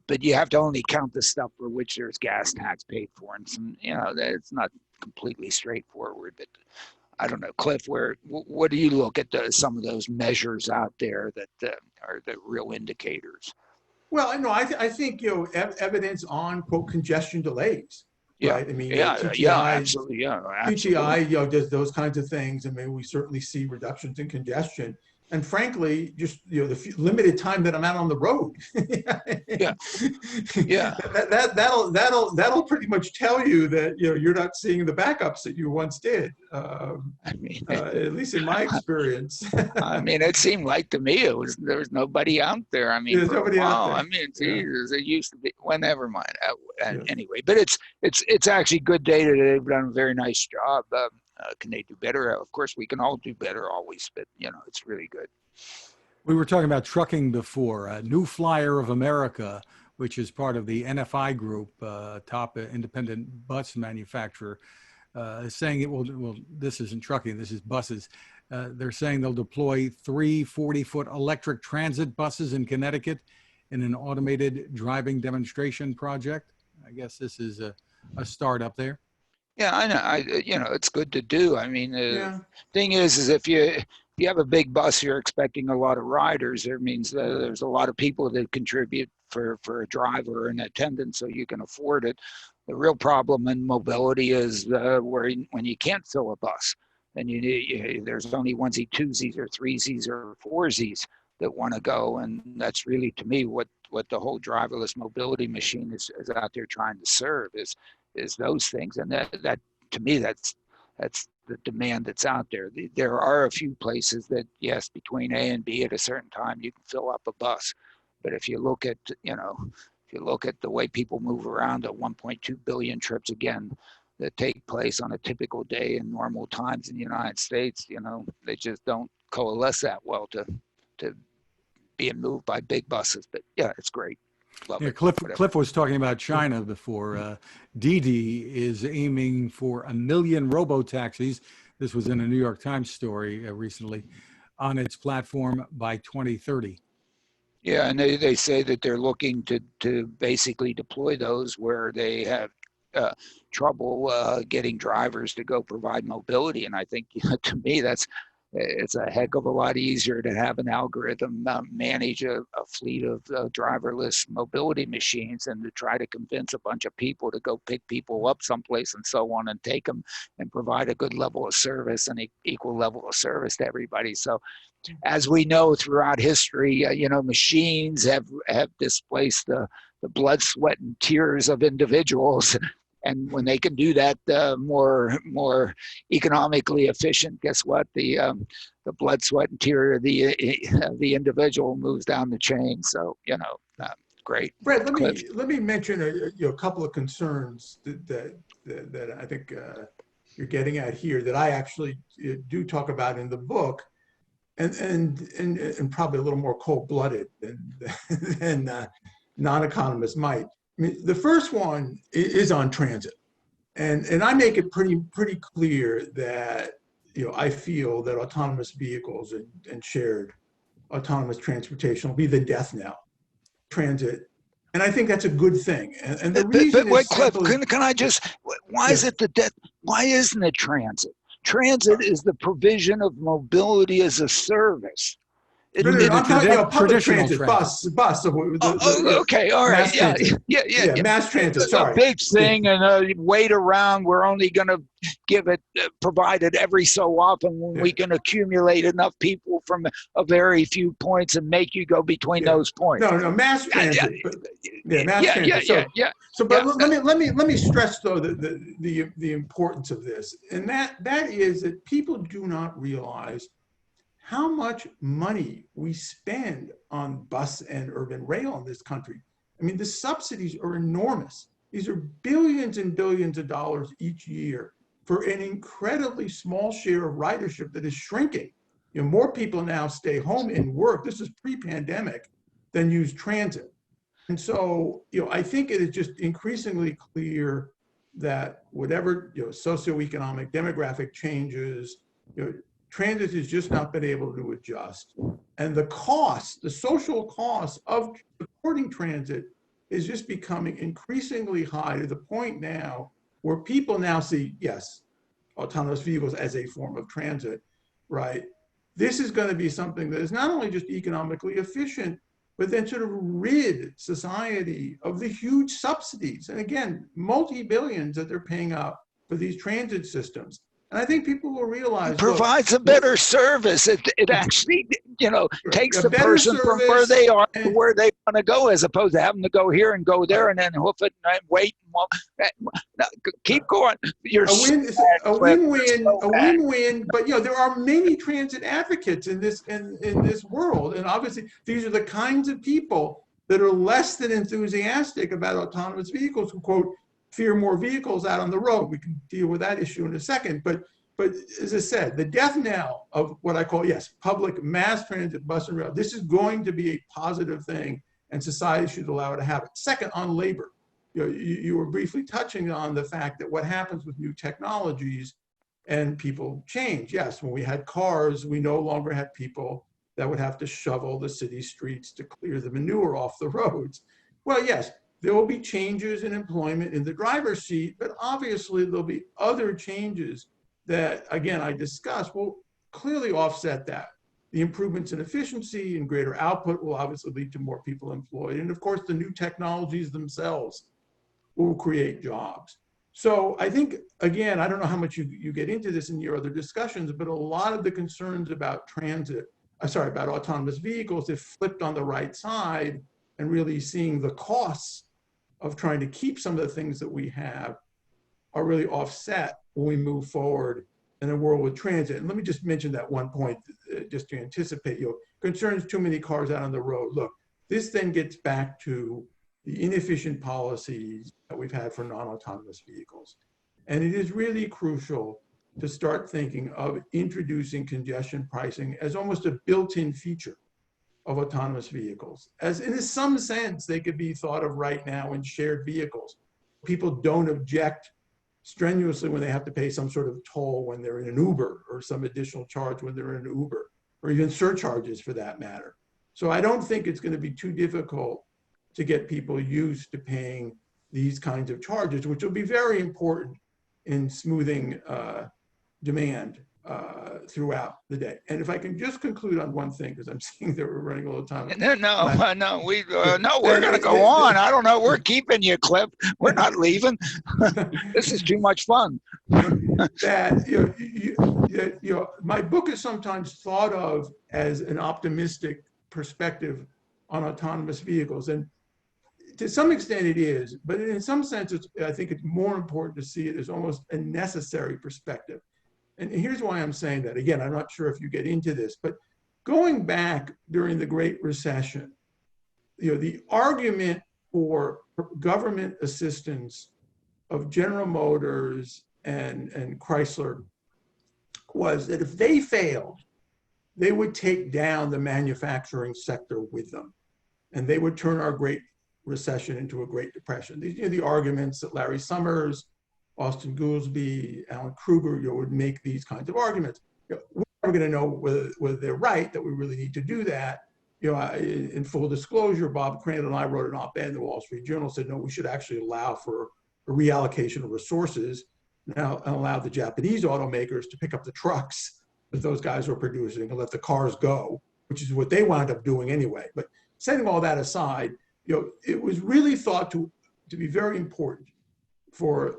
But you have to only count the stuff for which there's gas tax paid for, and some, it's not completely straightforward. But I don't know, Cliff, what do you look at some of those measures out there that are the real indicators? Well, I think evidence on quote congestion delays. Yeah. Right. I mean, TTI, absolutely. Yeah, absolutely. TTI, does those kinds of things. I mean, we certainly see reductions in congestion. And frankly, just the limited time that I'm out on the road, that'll pretty much tell you that you're not seeing the backups that you once did. At least in my experience. I mean, it seemed like to me there was nobody out there. I mean, there's nobody out there. I mean, Jesus, it used to be. Well, never mind. Anyway, but it's actually good data. They've done a very nice job. Can they do better? Of course, we can all do better always, but it's really good. We were talking about trucking before. New Flyer of America, which is part of the NFI group, top independent bus manufacturer, is saying it will. This isn't trucking. This is buses. They're saying they'll deploy 3 40-foot electric transit buses in Connecticut in an automated driving demonstration project. I guess this is a start up there. Yeah, I know. It's good to do. I mean, the thing is if you have a big bus, you're expecting a lot of riders. There means that there's a lot of people that contribute for a driver or an attendant, so you can afford it. The real problem in mobility is when you can't fill a bus, and there's only onesies, twosies, or threesies, or foursies that want to go, and that's really, to me, what the whole driverless mobility machine is out there trying to serve is those things. And that to me, that's the demand that's out there. There are a few places that, yes, between A and B at a certain time, you can fill up a bus. But if you look at, the way people move around, the 1.2 billion trips again that take place on a typical day in normal times in the United States, they just don't coalesce that well to being moved by big buses. But yeah, it's great. Love it. Cliff was talking about China before. Didi is aiming for 1 million robo-taxis. This was in a New York Times story recently on its platform by 2030. Yeah, and they say that they're looking to basically deploy those where they have trouble getting drivers to go provide mobility. And I think, to me, it's a heck of a lot easier to have an algorithm manage a fleet of driverless mobility machines and to try to convince a bunch of people to go pick people up someplace and so on and take them and provide a good level of service and equal level of service to everybody. So as we know throughout history, machines have displaced the blood, sweat, and tears of individuals. And when they can do that more economically efficient, guess what? The blood, sweat, and tear of the individual moves down the chain. So great. Fred, let me mention a couple of concerns that I think you're getting at here that I actually do talk about in the book, and probably a little more cold-blooded than non-economists might. I mean, the first one is on transit, and I make it pretty clear that I feel that autonomous vehicles and shared autonomous transportation will be the death knell transit, and I think that's a good thing. And the reason wait, is Cliff, simply, can I just? Why yes. is it the death? Why isn't it transit? Transit is the provision of mobility as a service. No, I'm talking about public transit, bus. Okay, all right, yeah. Mass transit. Sorry, a big thing, and wait around. We're only going to give it, provide it every so often when we can accumulate enough people from a very few points and make you go between those points. No, mass transit. Mass transit. But let me stress though the importance of this, and that is that people do not realize how much money we spend on bus and urban rail in this country. I mean, the subsidies are enormous. These are billions and billions of dollars each year for an incredibly small share of ridership that is shrinking. More people now stay home and work, this is pre-pandemic, than use transit. And so, I think it is just increasingly clear that whatever, socioeconomic, demographic changes, transit has just not been able to adjust. And the cost, the social cost of supporting transit is just becoming increasingly high to the point now where people now see, yes, autonomous vehicles as a form of transit, right? This is going to be something that is not only just economically efficient, but then sort of rid society of the huge subsidies. And again, multi-billions that they're paying out for these transit systems. And I think people will realize it provides a better service. It actually, takes the person from where they are to where they want to go, as opposed to having to go here and go there and then hoof it and wait. Keep going. You're a win-win. But there are many transit advocates in this world, and obviously these are the kinds of people that are less than enthusiastic about autonomous vehicles, who quote, fear more vehicles out on the road. We can deal with that issue in a second. But as I said, the death knell of what I call, public mass transit, bus and rail, this is going to be a positive thing, and society should allow it to have it. Second, on labor, you were briefly touching on the fact that what happens with new technologies and people change. Yes, when we had cars, we no longer had people that would have to shovel the city streets to clear the manure off the roads. Well, yes, there will be changes in employment in the driver's seat, but obviously there'll be other changes that, again, I discussed will clearly offset that. The improvements in efficiency and greater output will obviously lead to more people employed. And of course, the new technologies themselves will create jobs. So I think, again, I don't know how much you get into this in your other discussions, but a lot of the concerns about about autonomous vehicles have flipped on the right side, and really seeing the costs of trying to keep some of the things that we have are really offset when we move forward in a world with transit. And let me just mention that one point, just to anticipate, concerns too many cars out on the road. Look, this then gets back to the inefficient policies that we've had for non-autonomous vehicles. And it is really crucial to start thinking of introducing congestion pricing as almost a built-in feature of autonomous vehicles. As in some sense, they could be thought of right now in shared vehicles. People don't object strenuously when they have to pay some sort of toll when they're in an Uber, or some additional charge when they're in an Uber, or even surcharges for that matter. So I don't think it's going to be too difficult to get people used to paying these kinds of charges, which will be very important in smoothing demand throughout the day. And if I can just conclude on one thing, because I'm seeing that we're running a little time. No, we're going to go on. I don't know. We're keeping you, Cliff. We're not leaving. This is too much fun. My book is sometimes thought of as an optimistic perspective on autonomous vehicles, and to some extent it is, but in some sense, I think it's more important to see it as almost a necessary perspective. And here's why I'm saying that. Again, I'm not sure if you get into this, but going back during the Great Recession, the argument for government assistance of General Motors and Chrysler was that if they failed, they would take down the manufacturing sector with them, and they would turn our Great Recession into a Great Depression. These are the arguments that Larry Summers, Austin Goolsbee, Alan Kruger, would make these kinds of arguments. We're never going to know whether they're right, that we really need to do that. In full disclosure, Bob Crandall and I wrote an op-ed in the Wall Street Journal, said, no, we should actually allow for a reallocation of resources now and allow the Japanese automakers to pick up the trucks that those guys were producing and let the cars go, which is what they wound up doing anyway. But setting all that aside, it was really thought to be very important for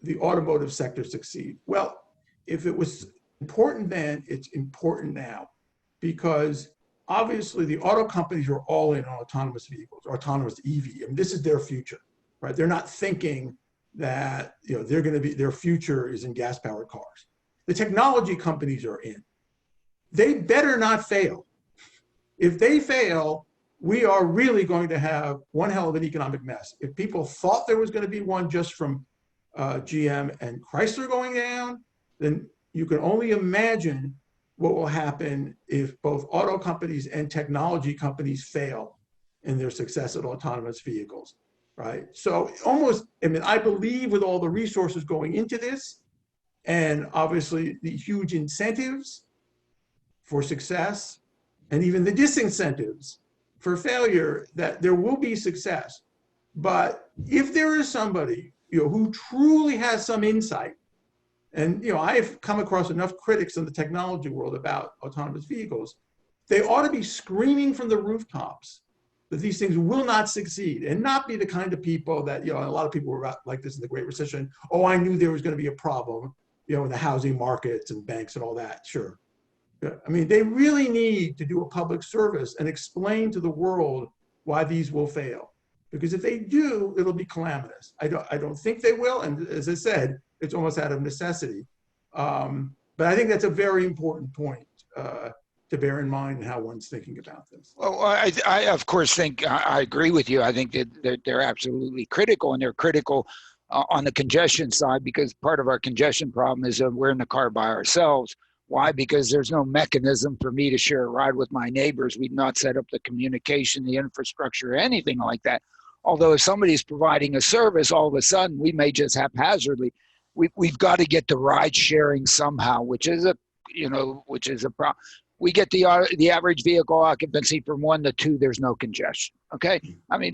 the automotive sector to succeed. Well, if it was important then, it's important now, because obviously the auto companies are all in on autonomous vehicles, or autonomous EV. I mean, this is their future, right? They're not thinking that they're going to be, their future is in gas-powered cars. The technology companies are in. They better not fail. If they fail, we are really going to have one hell of an economic mess. If people thought there was going to be one just from GM and Chrysler going down, then you can only imagine what will happen if both auto companies and technology companies fail in their success at autonomous vehicles, right? So I believe with all the resources going into this, and obviously the huge incentives for success, and even the disincentives for failure, that there will be success. But if there is somebody who truly has some insight, and I've come across enough critics in the technology world about autonomous vehicles, they ought to be screaming from the rooftops that these things will not succeed, and not be the kind of people that, a lot of people were like this in the Great Recession. Oh, I knew there was going to be a problem, in the housing markets and banks and all that. Sure. I mean, they really need to do a public service and explain to the world why these will fail. Because if they do, it'll be calamitous. I don't think they will. And as I said, it's almost out of necessity. But I think that's a very important point to bear in mind how one's thinking about this. Well, I of course think I agree with you. I think that they're absolutely critical, and they're critical on the congestion side, because part of our congestion problem is that we're in the car by ourselves. Why? Because there's no mechanism for me to share a ride with my neighbors. We've not set up the communication, the infrastructure, anything like that. Although if somebody's providing a service, all of a sudden we may just haphazardly, we've got to get the ride sharing somehow, which is a problem. We get the average vehicle occupancy from 1 to 2, there's no congestion. Okay. And you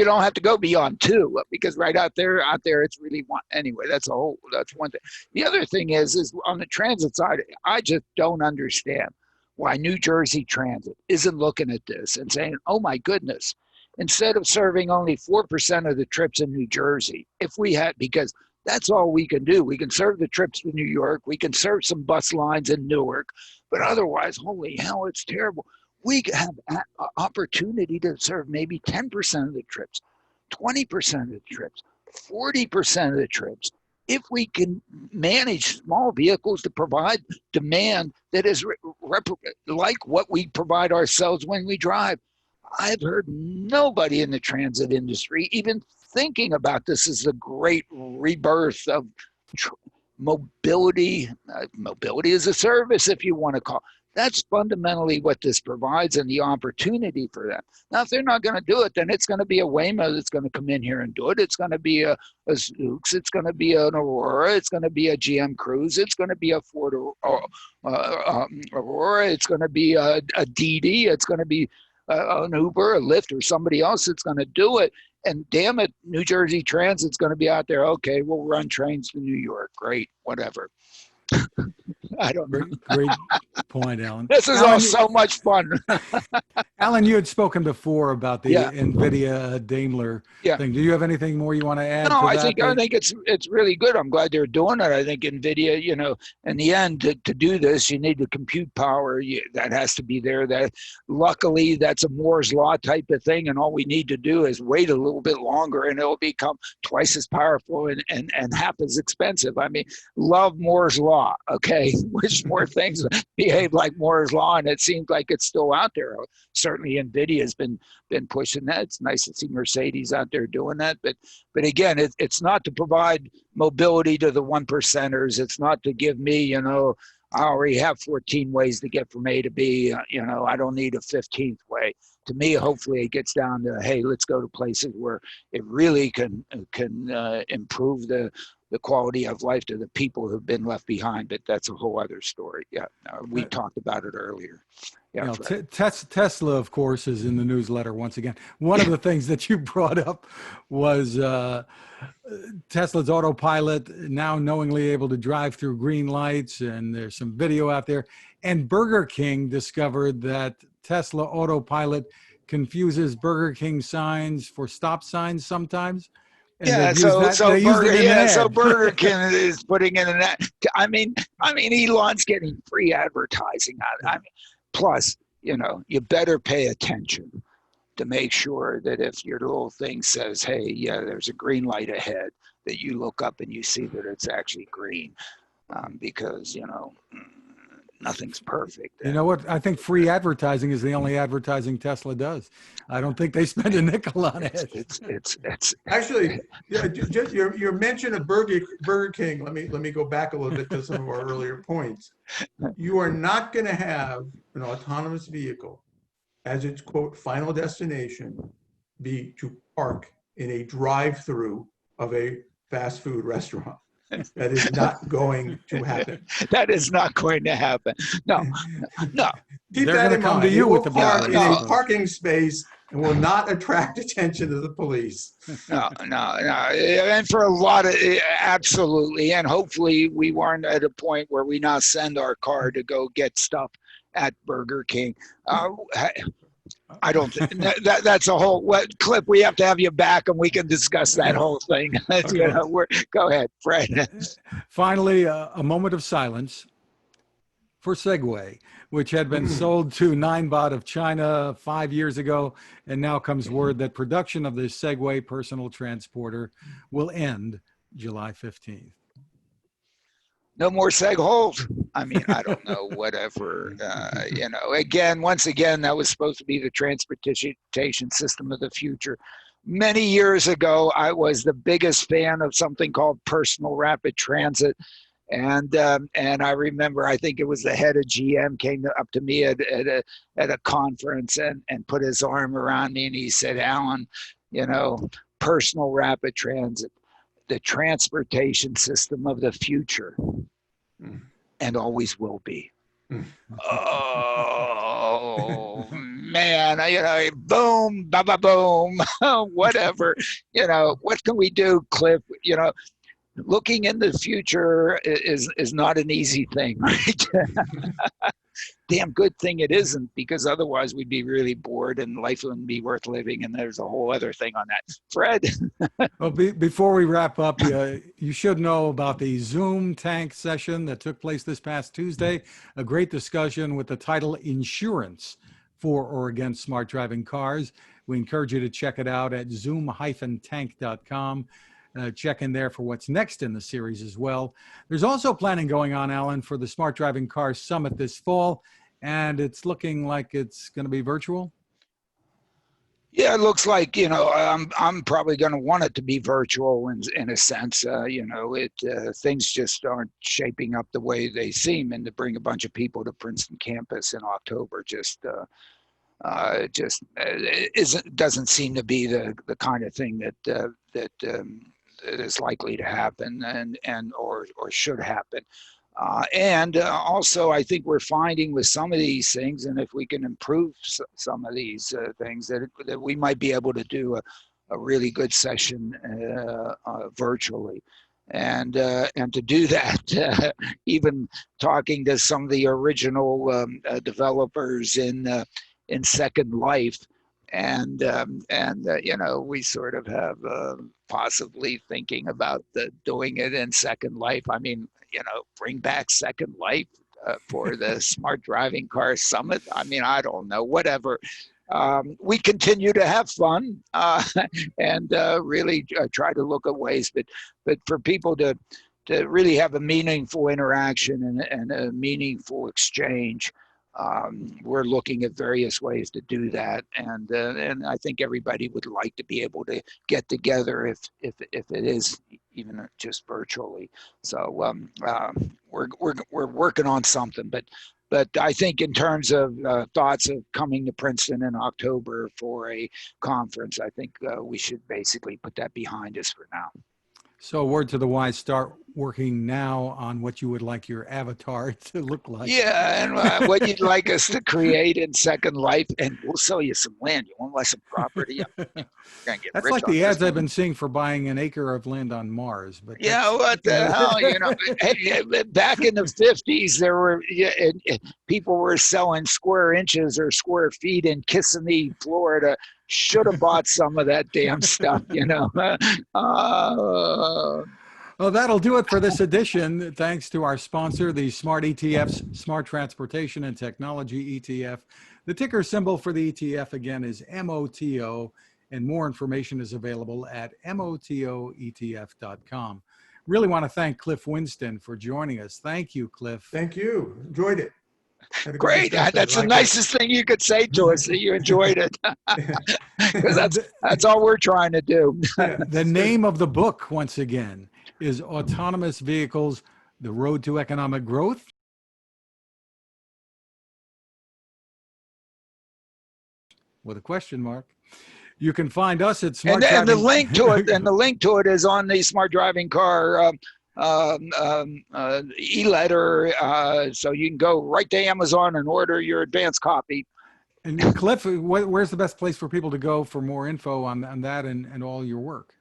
don't have to go beyond 2, because right out there, it's really one. Anyway, that's one thing. The other thing is on the transit side, I just don't understand why New Jersey Transit isn't looking at this and saying, oh my goodness, instead of serving only 4% of the trips in New Jersey, because that's all we can do. We can serve the trips to New York. We can serve some bus lines in Newark, but otherwise, holy hell, it's terrible. We have opportunity to serve maybe 10% of the trips, 20% of the trips, 40% of the trips. If we can manage small vehicles to provide demand that is like what we provide ourselves when we drive. I've heard nobody in the transit industry even thinking about this as a great rebirth of mobility. Mobility as a service, if you want to call it. That's fundamentally what this provides, and the opportunity for them. Now, if they're not going to do it, then it's going to be a Waymo that's going to come in here and do it. It's going to be a Zoox. It's going to be an Aurora. It's going to be a GM Cruise. It's going to be a Ford Aurora. It's going to be a Didi. It's going to be an Uber, a Lyft, or somebody else that's going to do it. And damn it, New Jersey Transit's going to be out there. Okay, we'll run trains to New York. Great, whatever. I don't know. Great point, Alan. This is all so much fun. Alan, you had spoken before about the NVIDIA Daimler thing. Do you have anything more you want to add? No, to I that? think it's really good. I'm glad they're doing it. I think NVIDIA, in the end, to do this, you need the compute power. That has to be there. That luckily, that's a Moore's law type of thing, and all we need to do is wait a little bit longer, and it'll become twice as powerful and half as expensive. I mean, love Moore's law. Okay, wish more things. behave like Moore's Law, and it seems like it's still out there. Certainly NVIDIA has been pushing that. It's nice to see Mercedes out there doing that. But again, it's not to provide mobility to the 1%ers. It's not to give me, I already have 14 ways to get from A to B. I don't need a 15th way. To me, hopefully it gets down to, hey, let's go to places where it really can improve the quality of life to the people who've been left behind. But that's a whole other story. Yeah, we talked about it earlier. Yeah, Tesla, of course, is in the newsletter once again. One of the things that you brought up was Tesla's autopilot now knowingly able to drive through green lights, and there's some video out there. And Burger King discovered that Tesla autopilot confuses Burger King signs for stop signs sometimes. And so Burger King is putting in an ad. I mean, Elon's getting free advertising on it. I mean, plus, you better pay attention to make sure that if your little thing says, hey, yeah, there's a green light ahead, that you look up and you see that it's actually green, because, nothing's perfect. You know what? I think free advertising is the only advertising Tesla does. I don't think they spend a nickel on it. It's actually, just your mention of Burger King. Let me go back a little bit to some of our earlier points. You are not going to have an autonomous vehicle as its quote final destination be to park in a drive-through of a fast food restaurant. That is not going to happen. That is not going to happen. No. Keep that in mind. You will park in a parking space and will not attract attention to the police. No. And for a lot of, absolutely. And hopefully we weren't at a point where we now send our car to go get stuff at Burger King. I don't think that's a whole Cliff. We have to have you back and we can discuss that whole thing. Okay. Go ahead, Fred. Finally, a moment of silence for Segway, which had been sold to Ninebot of China 5 years ago. And now comes word that production of this Segway personal transporter will end July 15th. No more seg holes. I mean, I don't know, whatever. Once again, that was supposed to be the transportation system of the future. Many years ago, I was the biggest fan of something called personal rapid transit. And I remember, I think it was the head of GM came up to me at a conference and put his arm around me and he said, Alain, personal rapid transit, the transportation system of the future, and always will be. Oh man, boom, ba ba boom, whatever. What can we do, Cliff? Looking in the future is not an easy thing, right? Damn good thing it isn't, because otherwise we'd be really bored and life wouldn't be worth living. And there's a whole other thing on that. Fred? Well, before we wrap up, you should know about the Zoom tank session that took place this past Tuesday. A great discussion with the title Insurance for or Against Smart Driving Cars. We encourage you to check it out at zoom-tank.com. Check in there for what's next in the series as well. There's also planning going on, Alain, for the Smart Driving Car Summit this fall, and it's looking like it's going to be virtual. Yeah, it looks like, I'm probably going to want it to be virtual in a sense. Things just aren't shaping up the way they seem, and to bring a bunch of people to Princeton campus in October doesn't seem to be the kind of thing that is likely to happen or should happen. Also, I think we're finding with some of these things, and if we can improve some of these things, that we might be able to do a really good session virtually. And to do that, even talking to some of the original developers in Second Life, and we sort of have possibly thinking about doing it in Second Life. I mean, bring back Second Life for the Smart Driving Car Summit. I mean, I don't know, whatever. We continue to have fun and really try to look at ways, but for people to really have a meaningful interaction and a meaningful exchange. We're looking at various ways to do that, and I think everybody would like to be able to get together if it is even just virtually. So we're working on something, but I think in terms of thoughts of coming to Princeton in October for a conference, I think we should basically put that behind us for now. So word to the wise, start working now on what you would like your avatar to look like. Yeah, and what you'd like us to create in Second Life, and we'll sell you some land. You want to buy some property? You're gonna get That's rich like on the this ads I've one. been seeing for buying an acre of land on Mars. But Yeah, what the hell? You know, hey, back in the 50s, there were people were selling square inches or square feet in Kissimmee, Florida. Should have bought some of that damn stuff, you know. Well, that'll do it for this edition. Thanks to our sponsor, the Smart ETFs, Smart Transportation and Technology ETF. The ticker symbol for the ETF, again, is MOTO, and more information is available at motoetf.com. Really want to thank Cliff Winston for joining us. Thank you, Cliff. Thank you. Enjoyed it. Great. That's the nicest thing you could say to us, that you enjoyed it. Because that's all we're trying to do. The name of the book, once again, is Autonomous Vehicles, The Road to Economic Growth. With a question mark. You can find us at Smart Driving. And the link to it, is on the Smart Driving Car e-letter, so you can go right to Amazon and order your advanced copy. And Cliff, where's the best place for people to go for more info on that and all your work?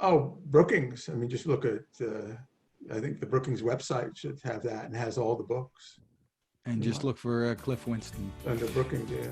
Oh, Brookings. I mean, just look at, I think the Brookings website should have that and has all the books. And just look for Cliff Winston. Under Brookings, yeah.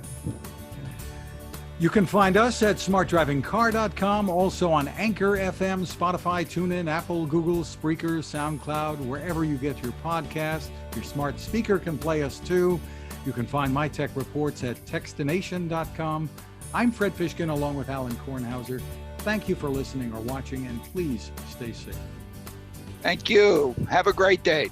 You can find us at smartdrivingcar.com, also on Anchor FM, Spotify, TuneIn, Apple, Google, Spreaker, SoundCloud, wherever you get your podcast. Your smart speaker can play us too. You can find my tech reports at techstination.com. I'm Fred Fishkin, along with Alain Kornhauser. Thank you for listening or watching, and please stay safe. Thank you. Have a great day.